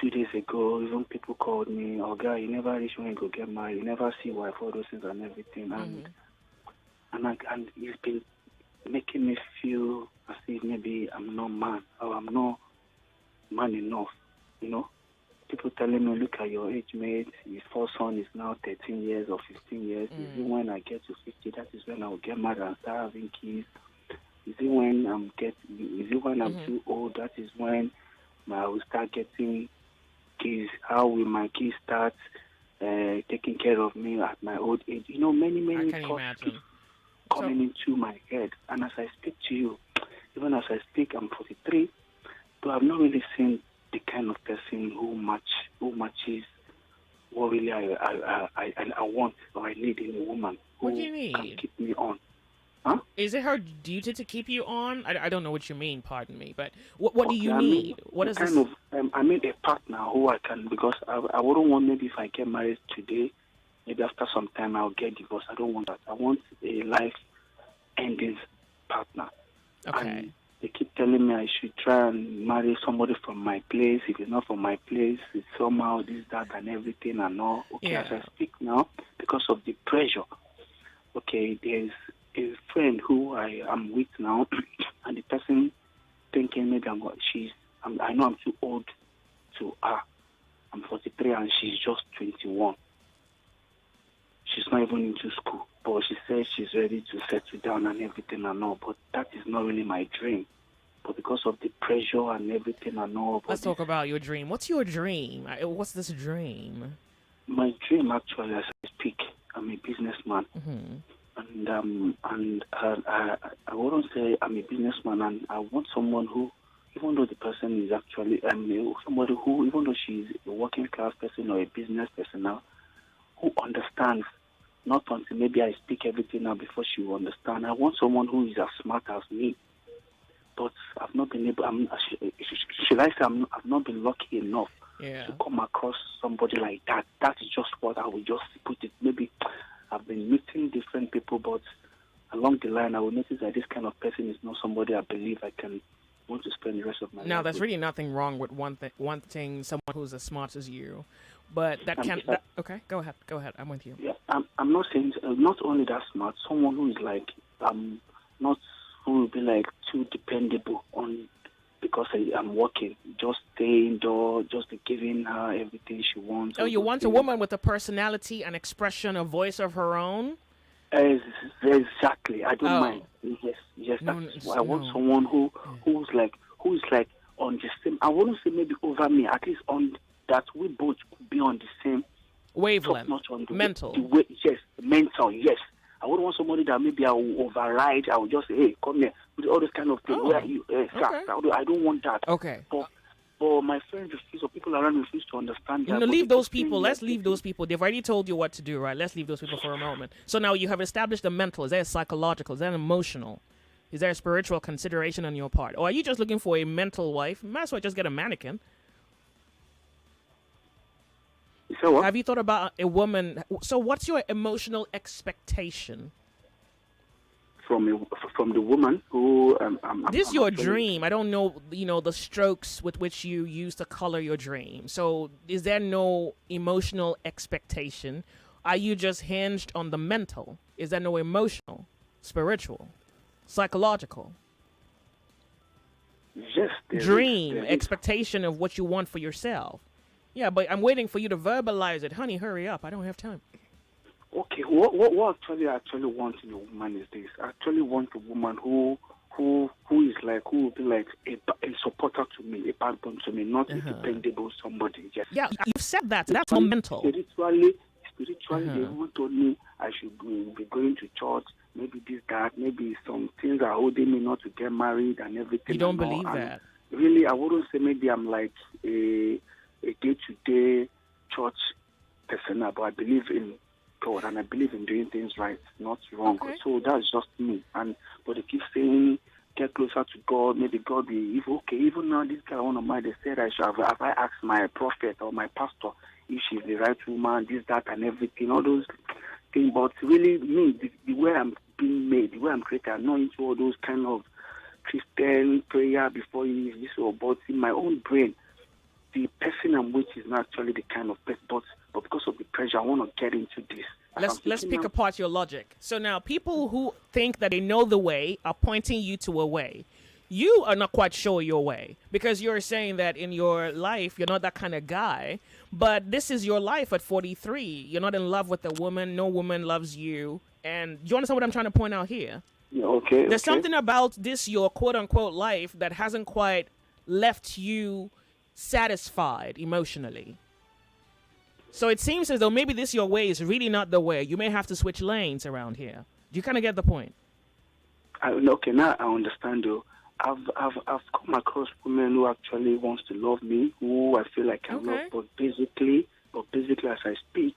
2 days ago, even people called me, oh, guy, you never reach when you go get married. You never see wife, all those things and everything. And it's been making me feel as if maybe I'm not man, or I'm not man enough, you know. People telling me, look at your age mate, his first son is now 13 years or 15 years. Is it when I get to 50, that is when I will get married and start having kids? Is it when I'm too old, that is when I will start getting kids? How will my kids start taking care of me at my old age? You know, many thoughts keep coming into my head. And as I speak to you, even as I speak, I'm 43, but I've not really seen the kind of person who matches what really I want or I need in a woman. What do you need? Can keep me on. Huh? Is it her duty to keep you on? I don't know what you mean, pardon me, but what do you need? What is kind this? of, I mean a partner who I can, because I wouldn't want, maybe if I get married today, maybe after some time I'll get divorced. I don't want that. I want a life-ending partner. Okay. And they keep telling me I should try and marry somebody from my place. If it's not from my place, it's somehow this, that, and everything and all. Okay, as I speak now, because of the pressure, okay, there's a friend who I am with now, and the person thinking maybe I know I'm too old to her. I'm 43 and she's just 21. She's not even into school, but she says she's ready to settle down and everything and all. But that is not really my dream. But because of the pressure and everything and all. Let's talk about your dream. What's your dream? What's this dream? My dream, actually, as I speak, I'm a businessman. Mm-hmm. And I wouldn't say I'm a businessman, and I want someone who, even though the person is actually somebody who, even though she's a working class person or a business person now, who understands, not until maybe I speak everything now before she will understand. I want someone who is as smart as me, but I've not been able. Should I say I've not been lucky enough to come across somebody like that? That is just what I would just put it. Maybe I've been meeting different people, but along the line, I will notice that this kind of person is not somebody I believe I can want to spend the rest of my life. Now, there's with. really nothing wrong with wanting someone who's as smart as you, but that can't. Okay, go ahead. I'm with you. Yeah, I'm not saying not only that smart. Someone who is like not who will be like too dependable on, because I'm working, just stay indoor, just be giving her everything she wants. Oh, you want a woman with a personality, an expression, a voice of her own? Exactly. I don't mind. Yes. That's why I want someone who's like on the same. I wouldn't say maybe over me. At least on that we both could be on the same wavelength. Not on the mental. Yes, mental. Yes. I wouldn't want somebody that maybe I will override. I will just say, hey, come here, with all this kind of thing. Where are you? I don't want that. Okay. But my friends refuse, or people around refuse to understand that. Leave those people. Let's leave those people. They've already told you what to do, right? Let's leave those people for a moment. So now you have established the mental. Is there a psychological? Is there an emotional? Is there a spiritual consideration on your part? Or are you just looking for a mental wife? Might as well just get a mannequin. So what? Have you thought about a woman? So what's your emotional expectation? From the woman who this is your dream. I don't know, the strokes with which you use to color your dream. So is there no emotional expectation? Are you just hinged on the mental? Is there no emotional, spiritual, psychological? Yes. Dream, expectation of what you want for yourself. Yeah, but I'm waiting for you to verbalize it. Honey, hurry up. I don't have time. Okay, what I actually want in a woman is this. I actually want a woman who will be like a supporter to me, a backbone to me, not a dependable somebody. Just yeah, you've said that. That's more mental. Spiritually, they even told me I should be going to church. Maybe this, that, maybe some things are holding me not to get married and everything. You don't believe that? Really, I wouldn't say maybe I'm like a day-to-day church person, but I believe in God and I believe in doing things right, not wrong. Okay. So that's just me. But they keep saying, get closer to God. Maybe God be even now this guy I want to marry. They said I should have I asked my prophet or my pastor if she's the right woman, this, that, and everything, all those things. But really, me, the way I'm being made, the way I'm created, I'm not into all those kind of Christian prayer before you this or but in my own brain, the person I'm with is not actually the kind of person, but because of the pressure, I want to get into this. Let's pick apart your logic. So now, people who think that they know the way are pointing you to a way. You are not quite sure your way because you're saying that in your life you're not that kind of guy. But this is your life at 43. You're not in love with a woman. No woman loves you. And do you understand what I'm trying to point out here? Yeah, okay. There's something about this your quote unquote life that hasn't quite left you satisfied emotionally. So it seems as though maybe this your way is really not the way. You may have to switch lanes around here. Do you kind of get the point? Okay, now I understand though. I've come across women who actually wants to love me, who I feel like I love, but basically as I speak,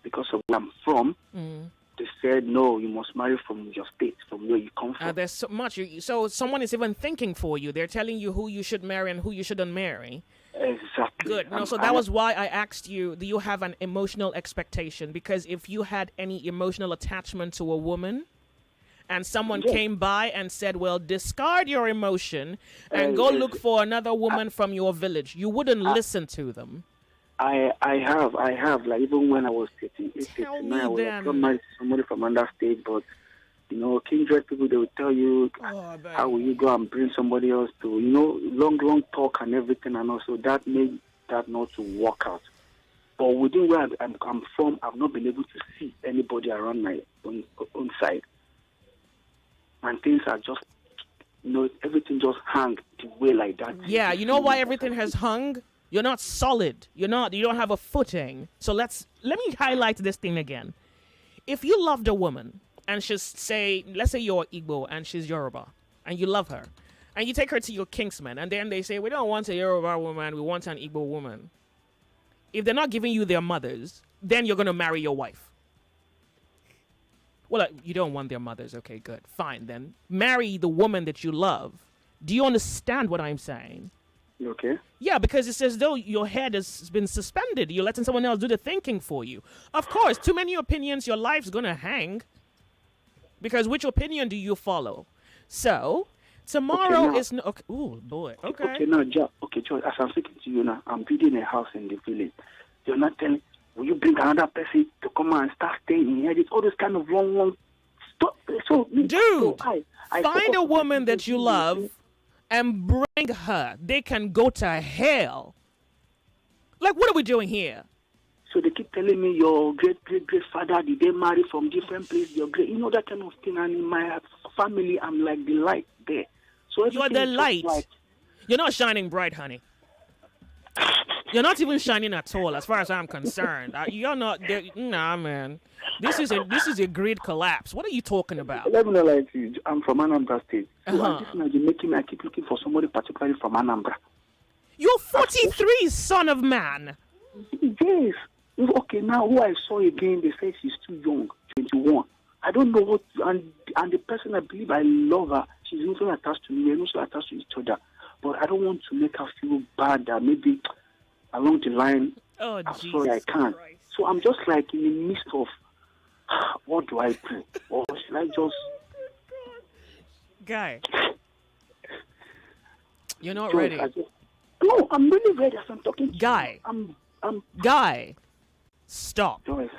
because of where I'm from, they said no, you must marry from your state, from where you come from. There's so much. So someone is even thinking for you. They're telling you who you should marry and who you shouldn't marry. Exactly. Good. No, so that was why I asked you, do you have an emotional expectation? Because if you had any emotional attachment to a woman and someone came by and said, well, discard your emotion and go look for another woman from your village, you wouldn't listen to them. I have. Like, even when I was 38, I was married to somebody from another state, but kindred people, they will tell you, how will you go and bring somebody else to, long talk and everything, and also that made that not to work out. But within where I'm from, I've not been able to see anybody around my own side. And things are just, everything just hung the way like that. Yeah, you know why everything has hung? You're not solid. You don't have a footing. So let me highlight this thing again. If you loved a woman, and let's say you're Igbo and she's Yoruba, and you love her, and you take her to your kingsman, and then they say, we don't want a Yoruba woman, we want an Igbo woman. If they're not giving you their mothers, then you're going to marry your wife. Well, you don't want their mothers. Okay, good. Fine, then. Marry the woman that you love. Do you understand what I'm saying? Okay. Yeah, because it's as though your head has been suspended. You're letting someone else do the thinking for you. Of course, too many opinions, your life's going to hang. Because which opinion do you follow? So, tomorrow is... Okay. Oh, boy. Okay. Okay, now, George, as I'm speaking to you now, I'm building a house in the village. You're not telling... Will you bring another person to come and start staying in here? It's all this kind of wrong stuff. So, dude, find a woman that you love and bring her. They can go to hell. Like, what are we doing here? So they keep telling me your great-great-great-father, did they marry from different places? Your great, that kind of thing. And in my family, I'm like the light there. So you're the light. You're not shining bright, honey. You're not even shining at all, as far as I'm concerned. You're not. Nah, man. This is a grid collapse. What are you talking about? Let me know, like, I'm from Anambra State. So I keep looking for somebody particularly from Anambra. You're 43, son of man. Yes. Okay, now who I saw again, they said she's too young, 21. I don't know what, and the person I believe I love her, she's also attached to me, we're also attached to each other. But I don't want to make her feel bad that maybe along the line, I'm sorry, I can't. Christ. So I'm just like in the midst of, what do I do? Or should I just... Guy, you're not ready. No, I'm really ready as I'm talking to Guy. you. Guy, stop. Joyce.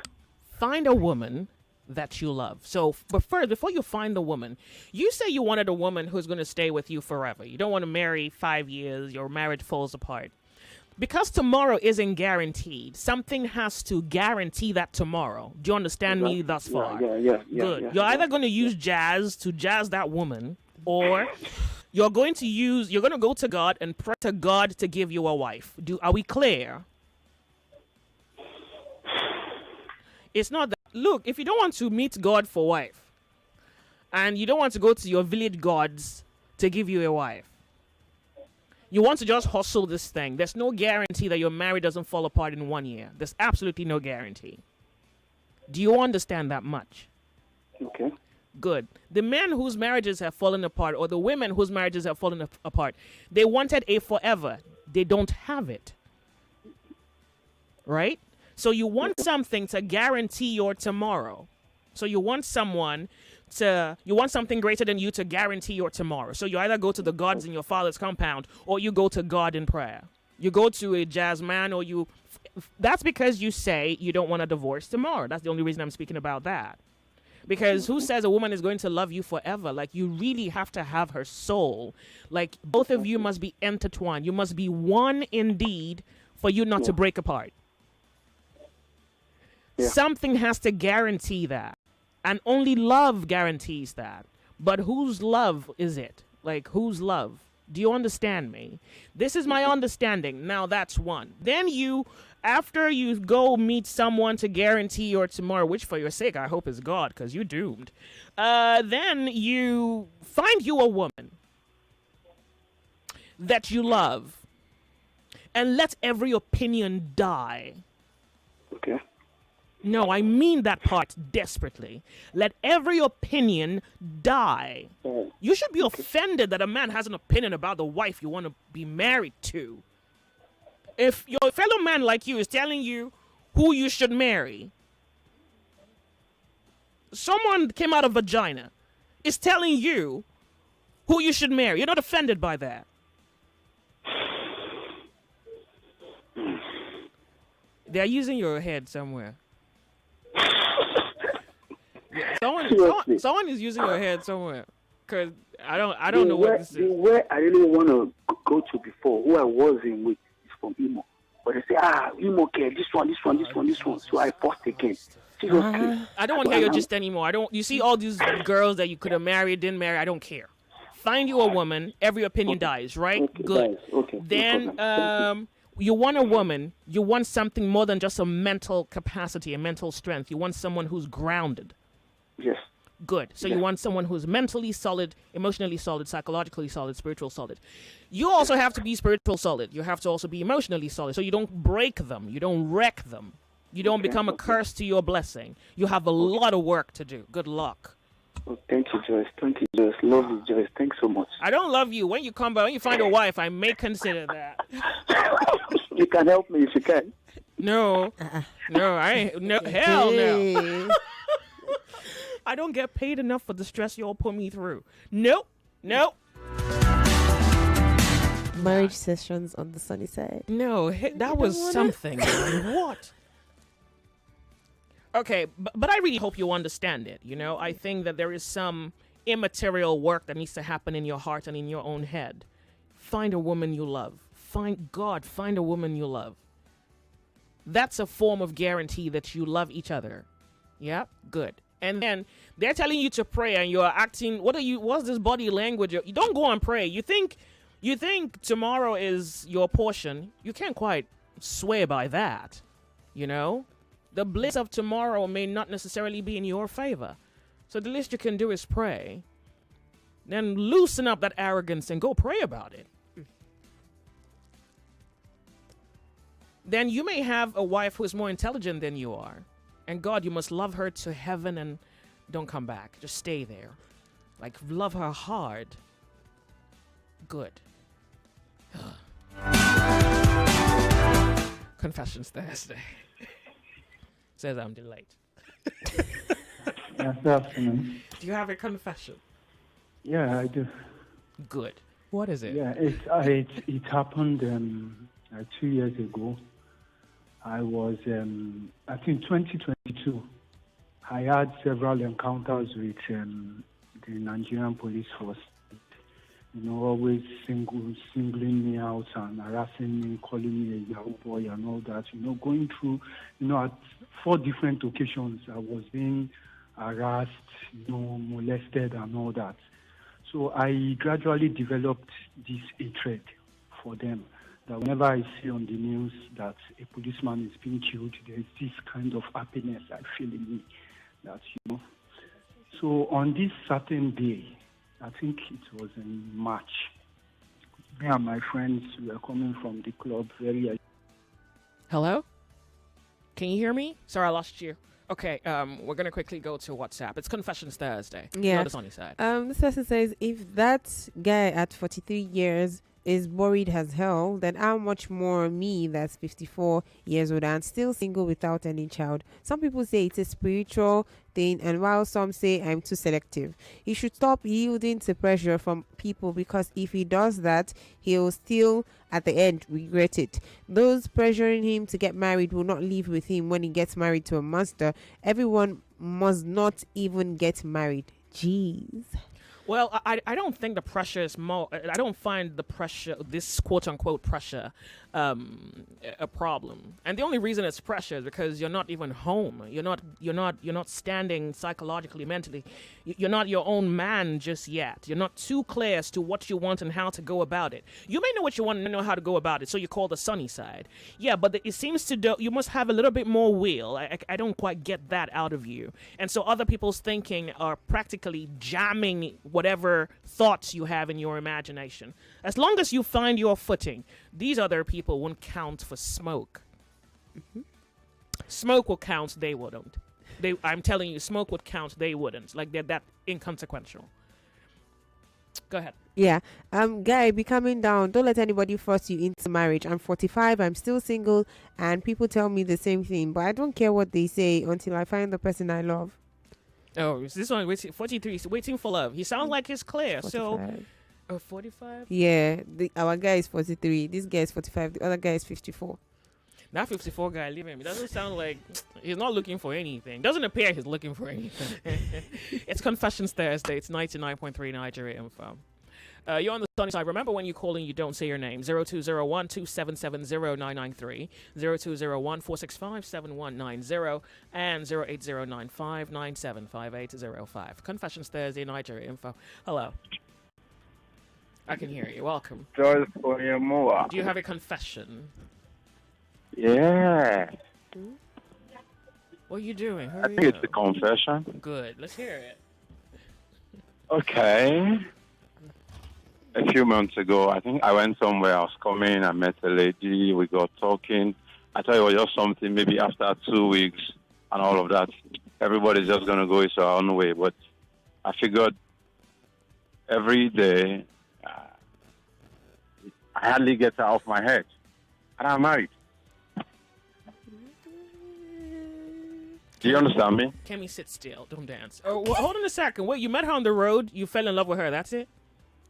Find a woman that you love. So, but first, before you find the woman, you say you wanted a woman who's going to stay with you forever. You don't want to marry 5 years, your marriage falls apart. Because tomorrow isn't guaranteed, something has to guarantee that tomorrow. Do you understand me thus far? Yeah. Good. You're either going to use jazz to jazz that woman, or you're going to go to God and pray to God to give you a wife. Are we clear? It's not that. Look, if you don't want to meet God for wife, and you don't want to go to your village gods to give you a wife, you want to just hustle this thing. There's no guarantee that your marriage doesn't fall apart in 1 year. There's absolutely no guarantee. Do you understand that much? Okay. Good. The men whose marriages have fallen apart, or the women whose marriages have fallen apart, they wanted a forever. They don't have it. Right? So you want something to guarantee your tomorrow. So you want something greater than you to guarantee your tomorrow. So you either go to the gods in your father's compound, or you go to God in prayer. You go to a jazz man, or that's because you say you don't want a divorce tomorrow. That's the only reason I'm speaking about that. Because who says a woman is going to love you forever? Like, you really have to have her soul. Like, both of you must be intertwined. You must be one indeed for you not to break apart. Yeah. Something has to guarantee that. And only love guarantees that. But whose love is it? Like, whose love? Do you understand me? This is my understanding. Now, that's one. Then after you go meet someone to guarantee your tomorrow, which for your sake, I hope is God, because you're doomed. Then you find you a woman that you love. And let every opinion die. Okay. No, I mean that part desperately. Let every opinion die. You should be offended that a man has an opinion about the wife you want to be married to. If your fellow man like you is telling you who you should marry, someone came out of vagina is telling you who you should marry. You're not offended by that. They're using your head somewhere. Yeah, someone is using your head somewhere, because I don't know what this is. Where I really want to go to before, who I was in with, is from Imo. But they say, Imo care, this one. So I post again. Seriously. I don't want to hear your gist anymore. You see all these girls that you could have married, didn't marry. I don't care. Find you a woman. Every opinion dies, right? Okay, good. Okay. Then you want a woman. You want something more than just a mental capacity, a mental strength. You want someone who's grounded. Yes. Good. So you want someone who's mentally solid, emotionally solid, psychologically solid, spiritual solid. You also have to be spiritual solid. You have to also be emotionally solid. So you don't break them. You don't wreck them. You don't become a curse to your blessing. You have a lot of work to do. Good luck. Oh, thank you, Joyce. Love you, Joyce. Thanks so much. I don't love you. When you come back, when you find a wife, I may consider that. You can help me if you can. No, I ain't. No, hell no. I don't get paid enough for the stress y'all put me through. Nope. Marriage sessions on the sunny side. No, that was something. What? Okay, but I really hope you understand it. You know, I think that there is some immaterial work that needs to happen in your heart and in your own head. Find a woman you love. Find a woman you love. That's a form of guarantee that you love each other. Yeah, good. And then they're telling you to pray, and you're acting. What's this body language? You don't go and pray. You think tomorrow is your portion. You can't quite swear by that. You know, the bliss of tomorrow may not necessarily be in your favor. So the least you can do is pray. Then loosen up that arrogance and go pray about it. Then you may have a wife who is more intelligent than you are. And God, you must love her to heaven and don't come back. Just stay there. Like, love her hard. Good. Confessions Thursday. Says I'm delayed. Good afternoon. Do you have a confession? Yeah, I do. Good. What is it? Yeah, it happened 2 years ago. I was, I think 2022, I had several encounters with the Nigerian police force. Always singling me out and harassing me, calling me a Yahoo boy and all that. Going through, at 4 different occasions, I was being harassed, molested and all that. So I gradually developed this hatred for them. That whenever I see on the news that a policeman is being killed, there is this kind of happiness I feel in me. That So on this certain day, I think it was in March, me and my friends were coming from the club very. Hello? Can you hear me? Sorry, I lost you. Okay, we're going to quickly go to WhatsApp. It's Confessions Thursday. Yeah. Not the sunny side. This person says, if that guy at 43 years is worried as hell, then how much more me that's 54 years old and still single without any child? Some people say it's a spiritual thing, and while some say I'm too selective. He should stop yielding to pressure from people, because if he does that, he'll still at the end regret it. Those pressuring him to get married will not live with him when he gets married to a monster. Everyone must not even get married. Jeez. Well, I don't think the pressure is more. I don't find the pressure, this quote unquote pressure, a problem. And the only reason it's pressure is because you're not even home. You're not standing psychologically, mentally. You're not your own man just yet. You're not too clear as to what you want and how to go about it. You may know what you want and know how to go about it, so you call the sunny side. Yeah, but it seems to you must have a little bit more will. I don't quite get that out of you. And so other people's thinking are practically jamming whatever thoughts you have in your imagination. As long as you find your footing, these other people won't count for smoke. Mm-hmm. Smoke will count, they wouldn't. I'm telling you, smoke would count, they wouldn't. Like, they're that inconsequential. Go ahead. Yeah. Guy, be coming down. Don't let anybody force you into marriage. I'm 45. I'm still single, and people tell me the same thing, but I don't care what they say until I find the person I love. Oh, is this one 43? Waiting for love. He sounds like he's clear. 45. So, 45? Yeah, our guy is 43. This guy is 45. The other guy is 54. That 54 guy leaving me doesn't sound like he's not looking for anything. Doesn't appear he's looking for anything. It's Confessions Thursday. It's 99.3 Nigeria Info. You're on the sunny side. Remember, when you call in, you don't say your name. 0201-2770-993, 0201-465-7190, and 08095975805. Confessions Thursday, Nigeria Info. Hello. I can hear you. Welcome. Joyce Onyemuwa. Do you have a confession? Yeah. What are you doing? I think it's a confession. Good. Let's hear it. Okay. A few months ago, I think I went somewhere. I was coming. I met a lady. We got talking. I thought it was just something maybe after 2 weeks and all of that. Everybody's just going to go its own way. But I figured every day, I hardly get her off my head. And I'm married. Do you understand me? Kemi, sit still. Don't dance. Oh, well, hold on a second. Wait, you met her on the road. You fell in love with her. That's it?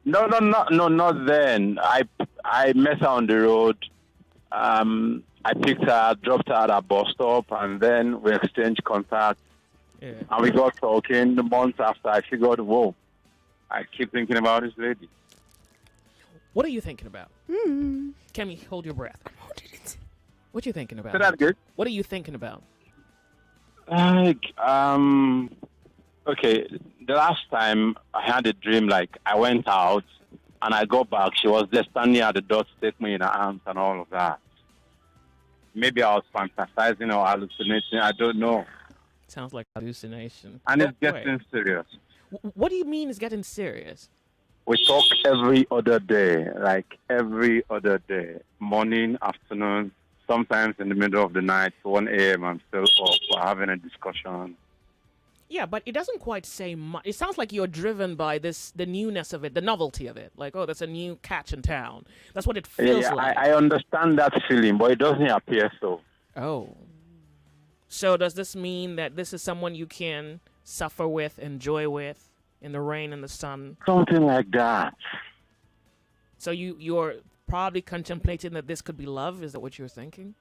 No, not then. I met her on the road. I picked her, dropped her at a bus stop, and then we exchanged contact. Yeah. And we got talking. The month after, I figured, whoa, I keep thinking about this lady. What are you thinking about? Kemi, hold your breath. I'm holding it. What are you thinking about? Say that again? What are you thinking about? Okay, the last time I had a dream, like I went out and I got back, she was there standing at the door to take me in her arms and all of that. Maybe I was fantasizing or hallucinating, I don't know. Sounds like hallucination. And it's getting serious. What do you mean it's getting serious? We talk every other day, like every other day, morning, afternoon, sometimes in the middle of the night, 1 a.m. I'm still up. We're having a discussion. Yeah, but it doesn't quite say much. It sounds like you're driven by the newness of it, the novelty of it. Like, oh, that's a new catch in town. That's what it feels like. I understand that feeling, but it doesn't appear so. Oh. So does this mean that this is someone you can suffer with, enjoy with, in the rain and the sun? Something like that. So you're probably contemplating that this could be love? Is that what you're thinking?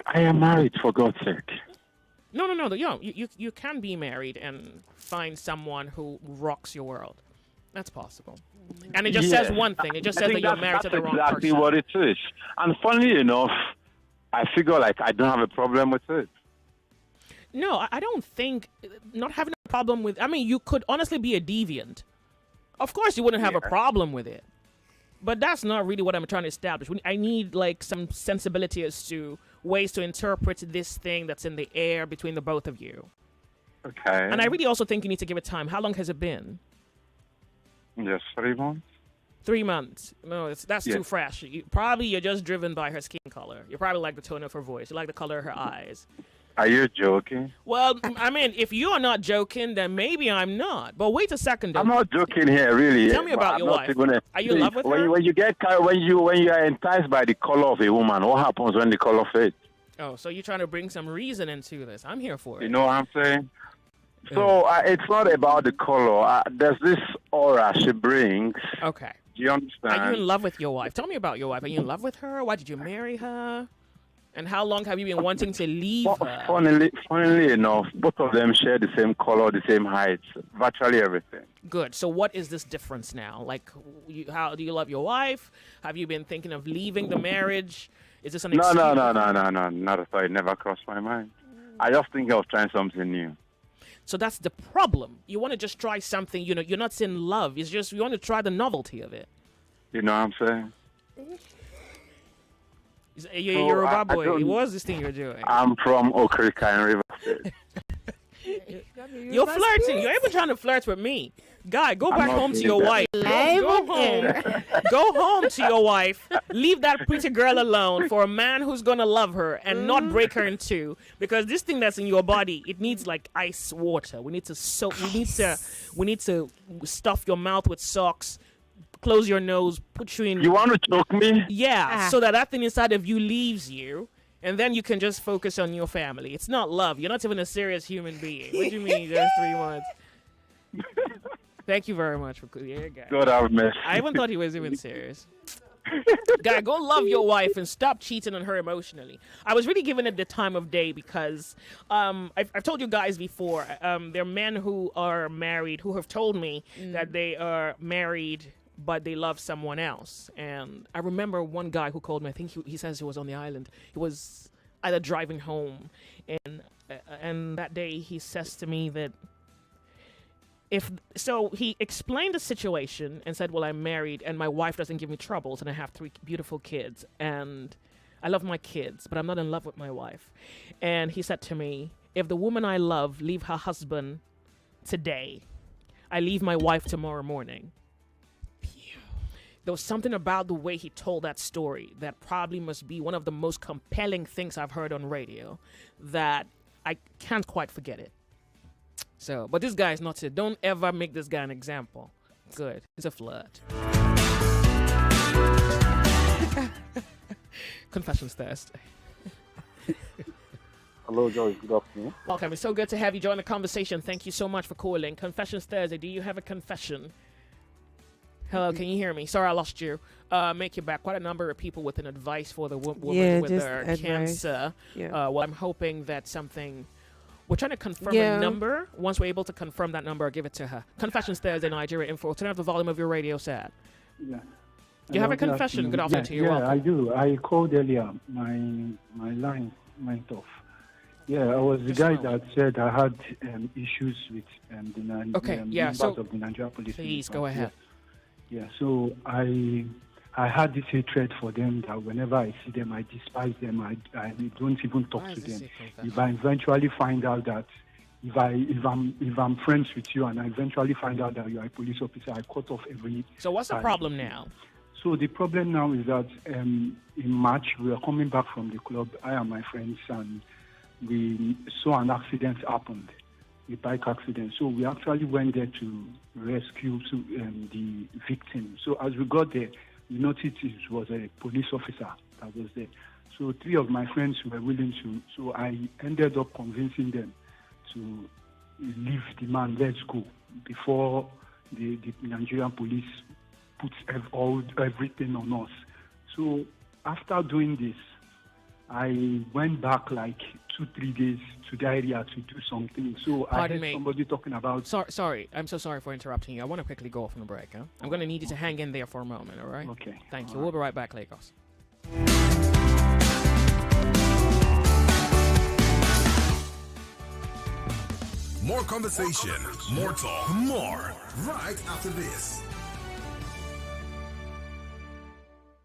I am married, for God's sake. No. You can be married and find someone who rocks your world. That's possible. And it just says one thing. It just says that you're married to the wrong person. That's exactly what it is. And funny enough, I figure like I don't have a problem with it. No, I don't think not having a problem with. I mean, you could honestly be a deviant. Of course, you wouldn't have a problem with it. But that's not really what I'm trying to establish. I need like some sensibility as to ways to interpret this thing that's in the air between the both of you. Okay. And I really also think you need to give it time. How long has it been? Just 3 months. 3 months. No, that's too fresh. You're just driven by her skin color. You probably like the tone of her voice. You like the color of her eyes. Are you joking? Well, I mean, if you're not joking, then maybe I'm not. But wait a second. I'm not joking here, really. Tell me about your wife. Are you in love with her? When you are enticed by the color of a woman, what happens when the color fades? Oh, so you're trying to bring some reason into this. I'm here for it. You know what I'm saying? So it's not about the color. There's this aura she brings. Okay. Do you understand? Are you in love with your wife? Tell me about your wife. Are you in love with her? Why did you marry her? And how long have you been wanting to leave her? Funnily enough, both of them share the same color, the same height, virtually everything. Good. So what is this difference now? Like, how do you love your wife? Have you been thinking of leaving the marriage? Is this an excuse? No. Not at all. It never crossed my mind. I just think I was trying something new. So that's the problem. You want to just try something, you're not in love. It's just you want to try the novelty of it. You know what I'm saying? You're a Yoruba boy. What was this thing you're doing? I'm from Okrika in River State. You're flirting. You're even trying to flirt with me. Guy, go back home to your wife. Go home. Go home to your wife. Leave that pretty girl alone for a man who's going to love her and not break her in two. Because this thing that's in your body, it needs like ice water. We need to soak. We need to stuff your mouth with socks. Close your nose, put you in. You want to choke me? Yeah, so that thing inside of you leaves you, and then you can just focus on your family. It's not love. You're not even a serious human being. What do you mean, just 3 months? Thank you very much for guy. God have mercy. I even thought he was even serious. Guy, go love your wife and stop cheating on her emotionally. I was really giving it the time of day because I've told you guys before, there are men who are married who have told me that they are married but they love someone else. And I remember one guy who called me. I think he says he was on the island. He was either driving home, and that day he says to me that he explained the situation and said, well, I'm married and my wife doesn't give me troubles and I have 3 beautiful kids and I love my kids, but I'm not in love with my wife. And he said to me, if the woman I love leave her husband today, I leave my wife tomorrow morning. There was something about the way he told that story that probably must be one of the most compelling things I've heard on radio, that I can't quite forget it. So, but this guy is not it. Don't ever make this guy an example. Good. He's a flirt. Confessions Thursday. Hello, Joyce. Good afternoon. Welcome. It's so good to have you join the conversation. Thank you so much for calling. Confessions Thursday. Do you have a confession? Hello, can you hear me? Sorry, I lost you. Make it back. Quite a number of people with an advice for the woman with their cancer. Yeah. Well, I'm hoping that something... We're trying to confirm a number. Once we're able to confirm that number, I'll give it to her. Confessions Thursday, Nigeria Info. Turn up the volume of your radio set. Yeah. You have a confession. Good afternoon to you. Yeah, Welcome. I do. I called earlier. My line went off. Yeah, I was the guy that said I had issues with the members of the Nigerian police. Please go ahead. Yeah, so I had this hatred for them that whenever I see them, I despise them. I don't even talk to them. If I eventually find out that if I'm friends with you and I eventually find out that you are a police officer, I cut off every. So what's the problem now? So the problem now is that in March we are coming back from the club. I and my friends, and we saw an accident happened. A bike accident. So we actually went there to rescue the victim. So as we got there, we noticed it was a police officer that was there. So 3 of my friends were willing to. So I ended up convincing them to leave the man, let's go, before the Nigerian police puts everything on us. So after doing this, I went back like 2-3 days to the area to do something. So I Pardon heard me. somebody talking about. Sorry. I'm so sorry for interrupting you. I want to quickly go off on a break. Huh? I'm going to need you to hang in there for a moment, all right? Okay. Thank you. We'll be right back, Lagos. More conversation, more talk, more right after this.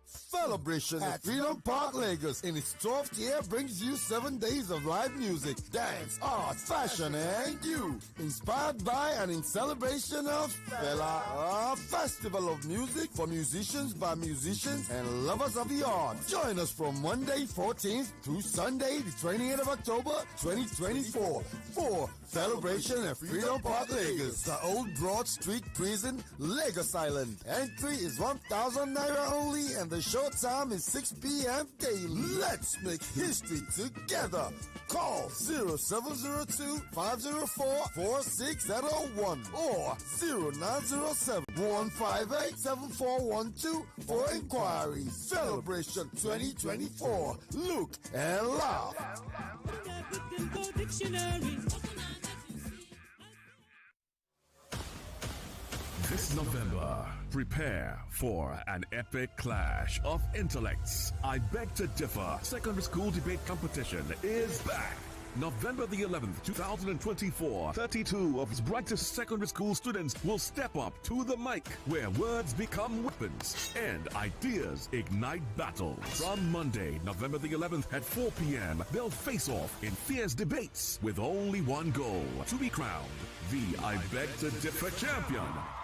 Celebration at Freedom Park, Lagos in its 12th year brings you 7 days of live music, dance, art, fashion, and you. Inspired by and in celebration of Fela, a festival of music for musicians by musicians and lovers of the arts. Join us from Monday 14th through Sunday the 28th of October 2024 for Celebration at Freedom Park, Lagos, the Old Broad Street Prison, Lagos Island. Entry is 1,000 naira only and the show time is 6 p.m. daily. Let's make history together. Call 0702-504-4601 or 0907-158-7412 for inquiries. Celebration 2024. Look and laugh. This November, prepare for an epic clash of intellects. I Beg to Differ Secondary School Debate Competition is back. November the 11th, 2024, 32 of his brightest secondary school students will step up to the mic where words become weapons and ideas ignite battles. From Monday, November the 11th at 4 p.m., they'll face off in fierce debates with only one goal: to be crowned the I Beg to Differ champion.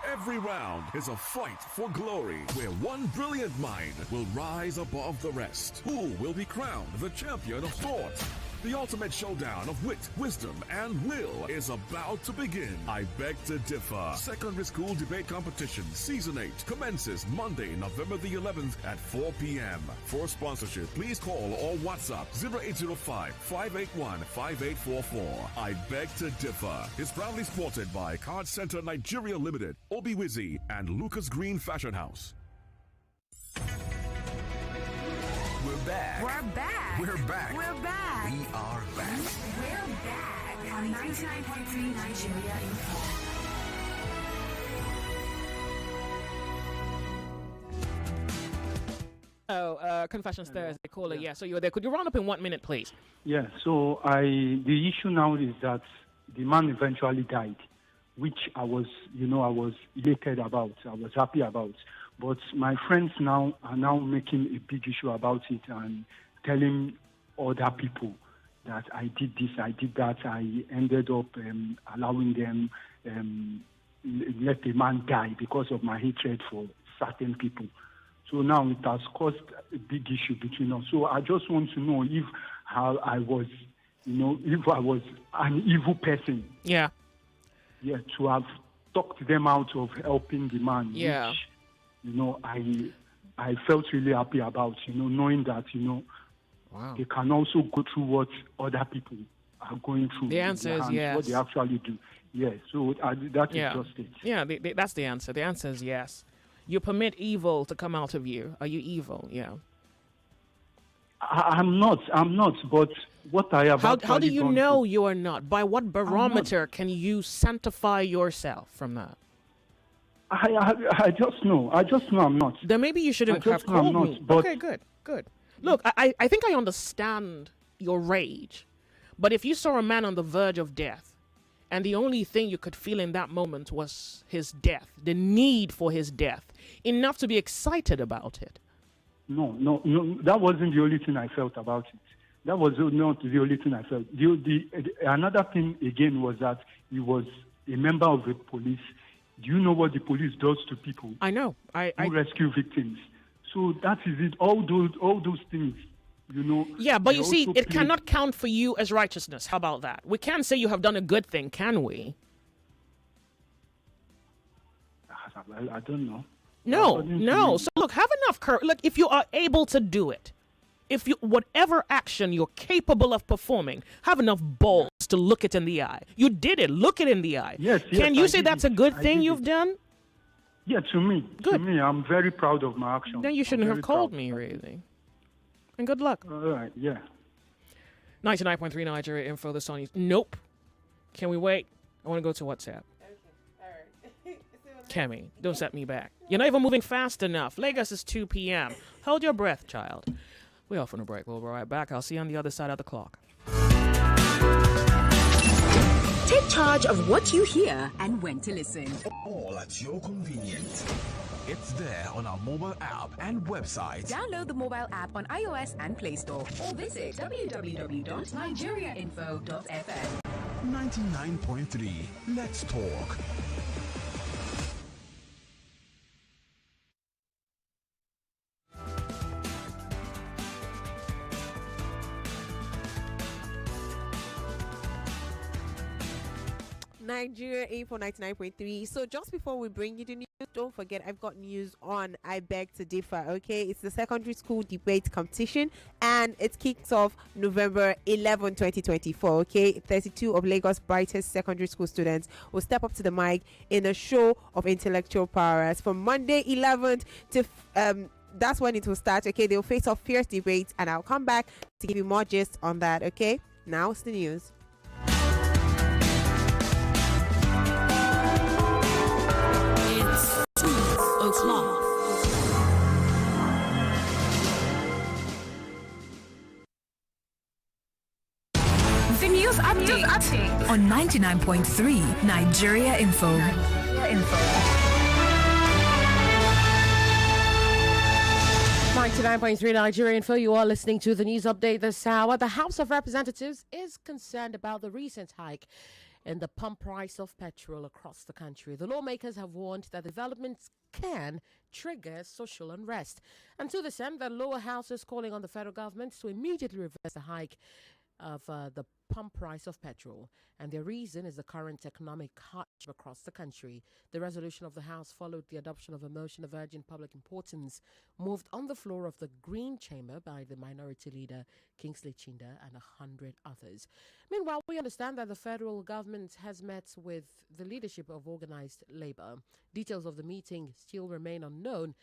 Every round is a fight for glory where one brilliant mind will rise above the rest. Who will be crowned the champion of thought? The ultimate showdown of wit, wisdom, and will is about to begin. I Beg to Differ Secondary School Debate Competition Season 8 commences Monday, November the 11th at 4 p.m. For sponsorship, please call or WhatsApp 0805-581-5844. I Beg to Differ is proudly supported by Card Center Nigeria Limited, Obi Wizzy, and Lucas Green Fashion House. We're back. We're back. We're back. We're back. We are back. We're back on 99.3 Nigeria Info. Confessions Thursday, caller. Yeah, so you were there. Could you round up in 1 minute, please? Yeah, so the issue now is that the man eventually died, which I was elated about. I was happy about. But my friends now are now making a big issue about it and telling other people that I did this, I did that. I ended up allowing them let a man die because of my hatred for certain people. So now it has caused a big issue between us. So I just want to know if I was an evil person. Yeah. Yeah, to have talked them out of helping the man. Yeah. Which, I felt really happy about, knowing that, wow, they can also go through what other people are going through. The answer is yes. What they actually do. Yes, so that is just it. Yeah, that's the answer. The answer is yes. You permit evil to come out of you. Are you evil? Yeah. I'm not, but what I have How do you know you are not? By what barometer can you sanctify yourself from that? I just know I'm not. Then maybe you shouldn't have called me. Okay, good. Look, I think I understand your rage, but if you saw a man on the verge of death, and the only thing you could feel in that moment was his death, the need for his death, enough to be excited about it. No, that wasn't the only thing I felt about it. That was not the only thing I felt. Another thing again was that he was a member of the police. Do you know what the police does to people? I know. Who rescue victims. So that is it. All those things, Yeah, but you see, it cannot count for you as righteousness. How about that? We can't say you have done a good thing, can we? I don't know. No. So look, have enough courage. Look, if you are able to do it, whatever action you're capable of performing, have enough balls to look it in the eye. You did it. Look it in the eye. Yes. Can you say that's a good thing you've done? Yeah, to me. Good. To me, I'm very proud of my action. Then you shouldn't have called me, really. And good luck. All right, yeah. 99.3 Nigeria Info, the Sony. Nope. Can we wait? I want to go to WhatsApp. Kemi, don't set me back. You're not even moving fast enough. Lagos is 2 p.m. Hold your breath, child. We're off on a break. We'll be right back. I'll see you on the other side of the clock. Take charge of what you hear and when to listen. All at your convenience. It's there on our mobile app and website. Download the mobile app on iOS and Play Store or visit www.nigeriainfo.fm. 99.3. Let's talk. Nigeria Info 99.3. So just before we bring you the news, don't forget I've got news on I Beg to Differ. Okay, it's the secondary school debate competition and it kicks off November 11, 2024. Okay, 32 of Lagos' brightest secondary school students will step up to the mic in a show of intellectual prowess from Monday 11th to that's when it will start. Okay, they'll face off fierce debates and I'll come back to give you more gist on that. Okay, now it's the news. O'clock. The news update on 99.3 Nigeria Info. 99.3 Nigeria Info. You are listening to the news update this hour. The House of Representatives is concerned about the recent hike in the pump price of petrol across the country. The lawmakers have warned that developments can trigger social unrest. And to this end, the lower house is calling on the federal government to immediately reverse the hike of the pump price of petrol. And their reason is the current economic hardship across the country. The resolution of the House followed the adoption of a motion of urgent public importance moved on the floor of the Green Chamber by the minority leader Kingsley Chinda and 100 others. Meanwhile, we understand that the federal government has met with the leadership of organized labor. Details of the meeting still remain unknown,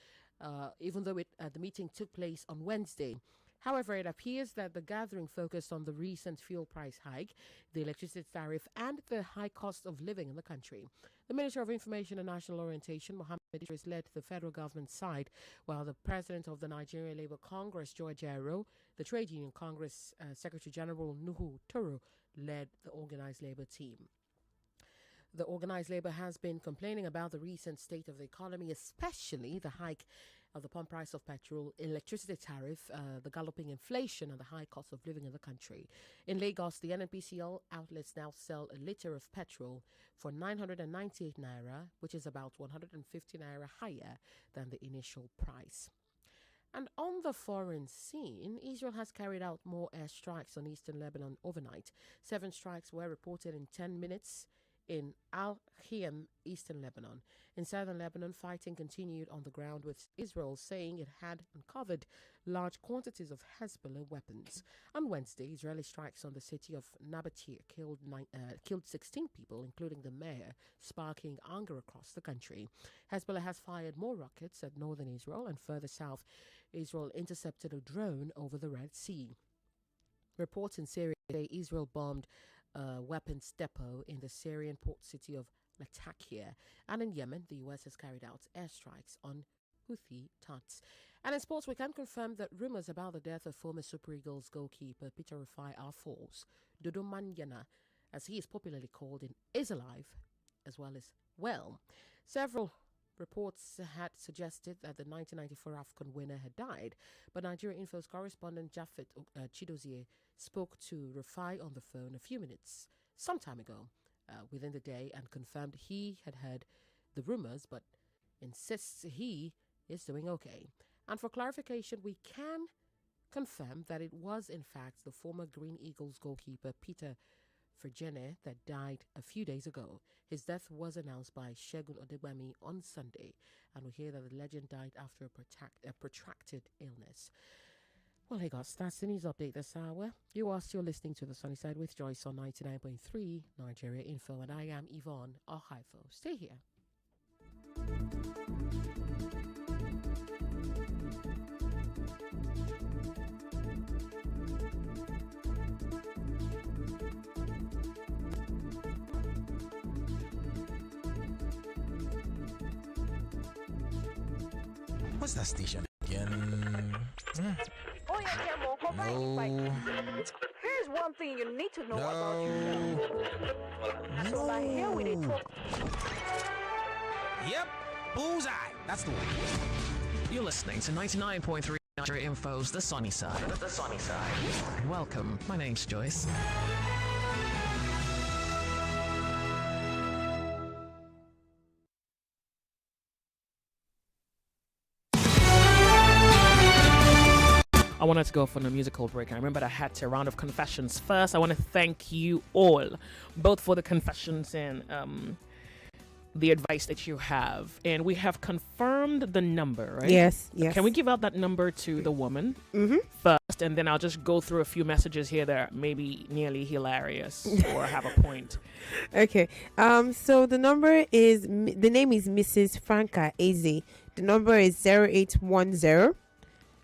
even though the meeting took place on Wednesday. However, it appears that the gathering focused on the recent fuel price hike, the electricity tariff, and the high cost of living in the country. The Minister of Information and National Orientation, Mohammed Idris, led the federal government side, while the President of the Nigerian Labour Congress, Joy Onyemuwa, the Trade Union Congress Secretary General Nuhu Toro, led the organized labor team. The organized labor has been complaining about the recent state of the economy, especially the hike of the pump price of petrol, electricity tariff, the galloping inflation, and the high cost of living in the country. In Lagos, the NNPCL outlets now sell a litre of petrol for 998 naira, which is about 150 naira higher than the initial price. And on the foreign scene, Israel has carried out more airstrikes on eastern Lebanon overnight. 7 strikes were reported in 10 minutes in Al-Hiyam, eastern Lebanon. In southern Lebanon, fighting continued on the ground, with Israel saying it had uncovered large quantities of Hezbollah weapons. On Wednesday, Israeli strikes on the city of Nabatir killed 16 people, including the mayor, sparking anger across the country. Hezbollah has fired more rockets at northern Israel, and further south, Israel intercepted a drone over the Red Sea. Reports in Syria say Israel bombed a weapons depot in the Syrian port city of Latakia. And in Yemen, the U.S. has carried out airstrikes on Houthi Tats. And in sports, we can confirm that rumors about the death of former Super Eagles goalkeeper Peter Rufai are false. Dodo Manyana, as he is popularly called, is alive as well as well. Several reports had suggested that the 1994 AFCON winner had died, but Nigeria Info's correspondent Jafet Chidozie spoke to Rufai on the phone a few minutes some time ago within the day and confirmed he had heard the rumors, but insists he is doing okay. And for clarification, we can confirm that it was in fact the former Green Eagles goalkeeper Peter Ferjene that died a few days ago. His death was announced by Segun Odegbami on Sunday, and we hear that the legend died after a protracted illness. Well, hey guys, that's the news update this hour. You are still listening to The Sunny Side with Joyce on 99.3 Nigeria Info, and I am Yvonne Ohaifo. Stay here. What's that station again? Oh, yeah, Camo, come on. Here's one thing you need to know about yourself. So, like, here we talk. Yep, bullseye. That's the one. You're listening to 99.3 Nigeria Info's The Sunny Side. The Sunny Side. Welcome. My name's Joyce. I wanted to go for a musical break. I remember I had a round of confessions first. I want to thank you all, both for the confessions and the advice that you have. And we have confirmed the number, right? Yes, yes. Can we give out that number to the woman first? And then I'll just go through a few messages here that are maybe nearly hilarious or have a point. Okay. So the number is, the name is Mrs. Franca Eze. The number is 0810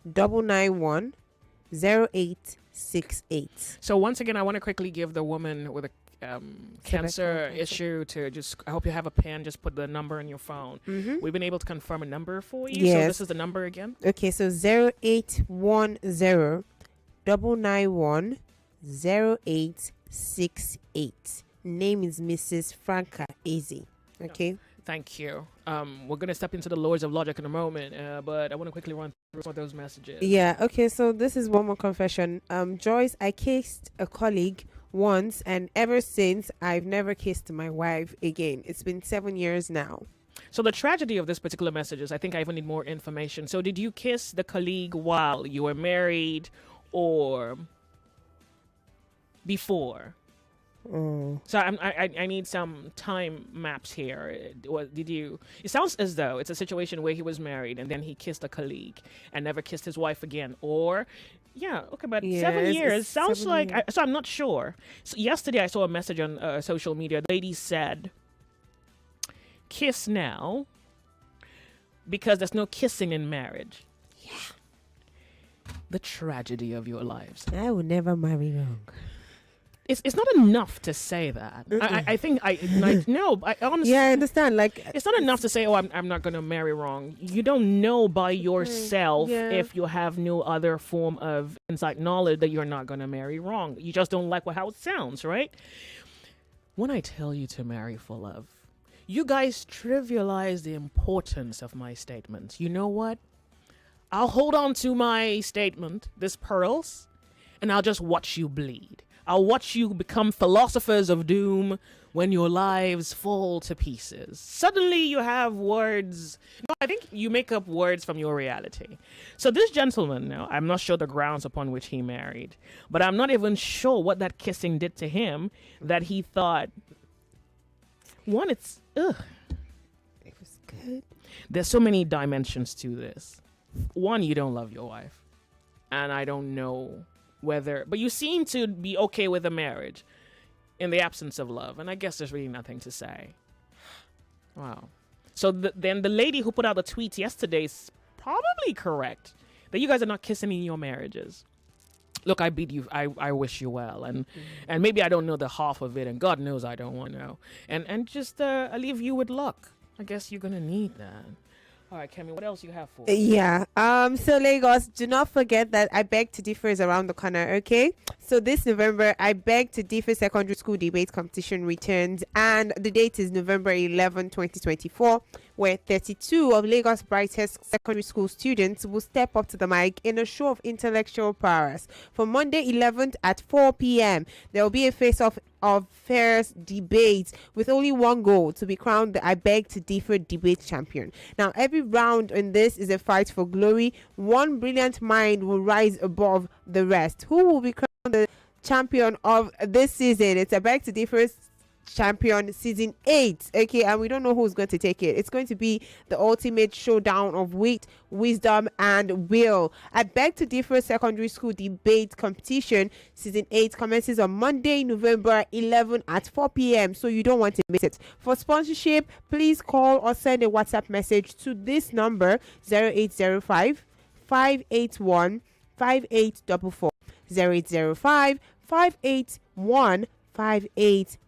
991 0868. So once again, I want to quickly give the woman with a cancer issue to just, I hope you have a pen, just put the number in your phone. We've been able to confirm a number for you. Yes. So this is the number again. Okay, so 0810 991 0868. Name is Mrs. Franca Eze. Okay. Thank you. We're going to step into the Lords of Logic in a moment, but I want to quickly run through some of those messages. Yeah, okay, so this is one more confession. Joyce, I kissed a colleague once, and ever since, I've never kissed my wife again. It's been 7 years now. So the tragedy of this particular message is, I think I even need more information. So did you kiss the colleague while you were married or before? So I need some time maps here. Did you? It sounds as though it's a situation where he was married and then he kissed a colleague and never kissed his wife again. Or, yeah, okay, but 7 years sounds like. So I'm not sure. So yesterday I saw a message on social media. The lady said, "Kiss now, because there's no kissing in marriage." Yeah. The tragedy of your lives. I would never marry wrong. It's not enough to say that. I think no. I honestly, yeah, I understand. Like, it's not enough to say, "Oh, I'm not going to marry wrong." You don't know by yourself if you have no other form of inside knowledge that you're not going to marry wrong. You just don't like how it sounds, right? When I tell you to marry for love, you guys trivialize the importance of my statement. You know what? I'll hold on to my statement, this pearls, and I'll just watch you bleed. I'll watch you become philosophers of doom when your lives fall to pieces. Suddenly you have words. No, I think you make up words from your reality. So this gentleman, now, I'm not sure the grounds upon which he married, but I'm not even sure what that kissing did to him that he thought, one, it was good. There's so many dimensions to this. One, you don't love your wife. And I don't know whether, but you seem to be okay with a marriage in the absence of love, and I guess there's really nothing to say. Wow. So then the lady who put out the tweet yesterday is probably correct that you guys are not kissing in your marriages. Look, I bid you. I wish you well, and maybe I don't know the half of it, and God knows I don't want to know, and just I leave you with luck. I guess you're gonna need that. All right, Kemi, what else you have for us? Yeah. So Lagos, do not forget that I Beg to Differ is around the corner, okay? So this November, I Beg to Differ Secondary School Debate Competition returns, and the date is November 11, 2024, where 32 of Lagos' brightest secondary school students will step up to the mic in a show of intellectual prowess. For Monday 11th at 4 p.m., there will be a face-off of fierce debates with only one goal: to be crowned the I Beg to Differ debate champion. Now, every round in this is a fight for glory. One brilliant mind will rise above the rest. Who will be crowned the champion of this season? It's I Beg to Differ champion season 8, okay, and we don't know who's going to take it. It's going to be the ultimate showdown of wit, wisdom, and will. I Beg to Differ Secondary School Debate Competition season 8 commences on Monday, November 11 at 4 p.m, so you don't want to miss it. For sponsorship, please call or send a WhatsApp message to this number: 0805 581 5844 0805 581 5844.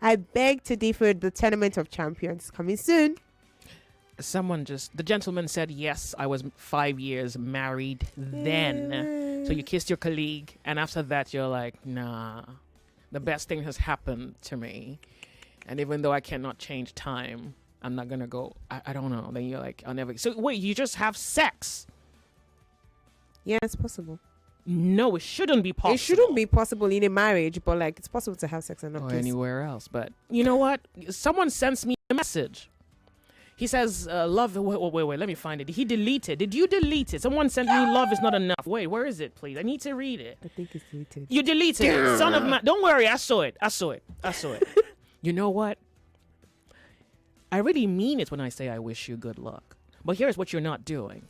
I Beg to Differ the Tournament of Champions, coming soon. the gentleman said, yes, I was 5 years married then. So you kissed your colleague, and after that, you're like, nah, the best thing has happened to me. And even though I cannot change time, I'm not going to go, I don't know. Then you're like, I'll never. So wait, you just have sex? Yeah, it's possible. No, it shouldn't be possible. It shouldn't be possible in a marriage, but like it's possible to have sex and not or kiss. Anywhere else. But you know what? Someone sends me a message. He says, love, wait, let me find it. He deleted. Did you delete it? Someone sent me love is not enough. Wait, where is it, please? I need to read it. I think it's deleted. You deleted it. Son of man. Don't worry, I saw it. You know what? I really mean it when I say I wish you good luck. But here's what you're not doing.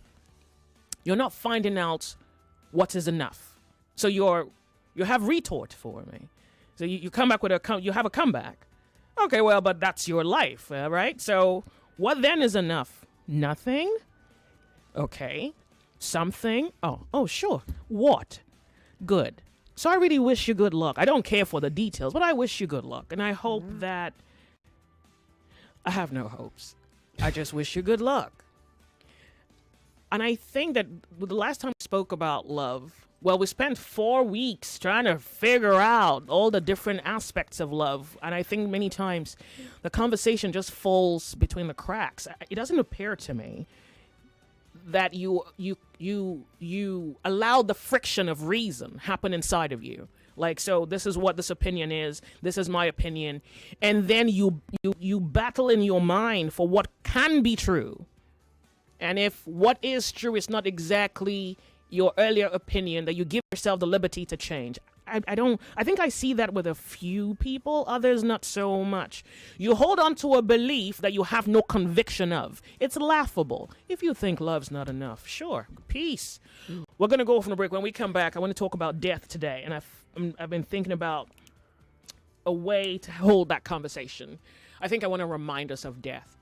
You're not finding out what is enough. So you have retort for me. So you come back with you have a comeback. Okay, well, but that's your life, right? So what then is enough? Nothing? Okay. Something? Oh, sure. What? Good. So I really wish you good luck. I don't care for the details, but I wish you good luck. And I hope that... I have no hopes. I just wish you good luck. And I think that the last time we spoke about love, well, we spent 4 weeks trying to figure out all the different aspects of love. And I think many times the conversation just falls between the cracks. It doesn't appear to me that you allow the friction of reason happen inside of you. Like, so this is what this opinion is. This is my opinion. And then you battle in your mind for what can be true. And if what is true is not exactly your earlier opinion, that you give yourself the liberty to change. I think I see that with a few people, others not so much. You hold on to a belief that you have no conviction of. It's laughable. If you think love's not enough, sure, peace. We're going to go from the break. When we come back, I want to talk about death today. And I've been thinking about a way to hold that conversation. I think I want to remind us of death.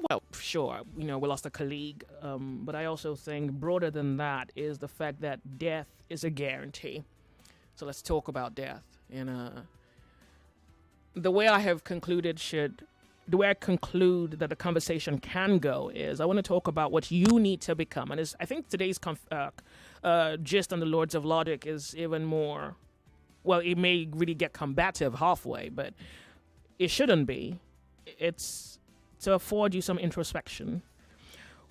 Well, sure, we lost a colleague, but I also think broader than that is the fact that death is a guarantee. So let's talk about death. And the way I conclude that the conversation can go is I want to talk about what you need to become. And I think today's gist on the Lords of Logic is even more, well, it may really get combative halfway, but it shouldn't be. It's to afford you some introspection.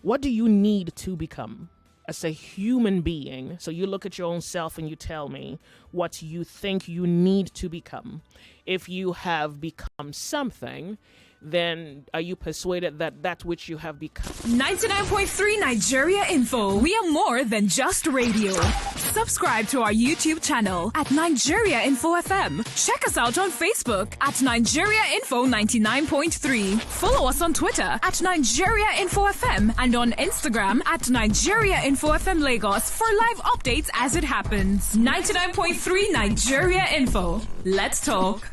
What do you need to become as a human being? So you look at your own self and you tell me what you think you need to become. If you have become something, then are you persuaded that which you have become? 99.3 Nigeria Info. We are more than just radio. Subscribe to our YouTube channel at Nigeria Info FM. Check us out on Facebook at Nigeria Info 99.3. Follow us on Twitter at Nigeria Info FM and on Instagram at Nigeria Info FM Lagos for live updates as it happens. 99.3 Nigeria Info. Let's talk.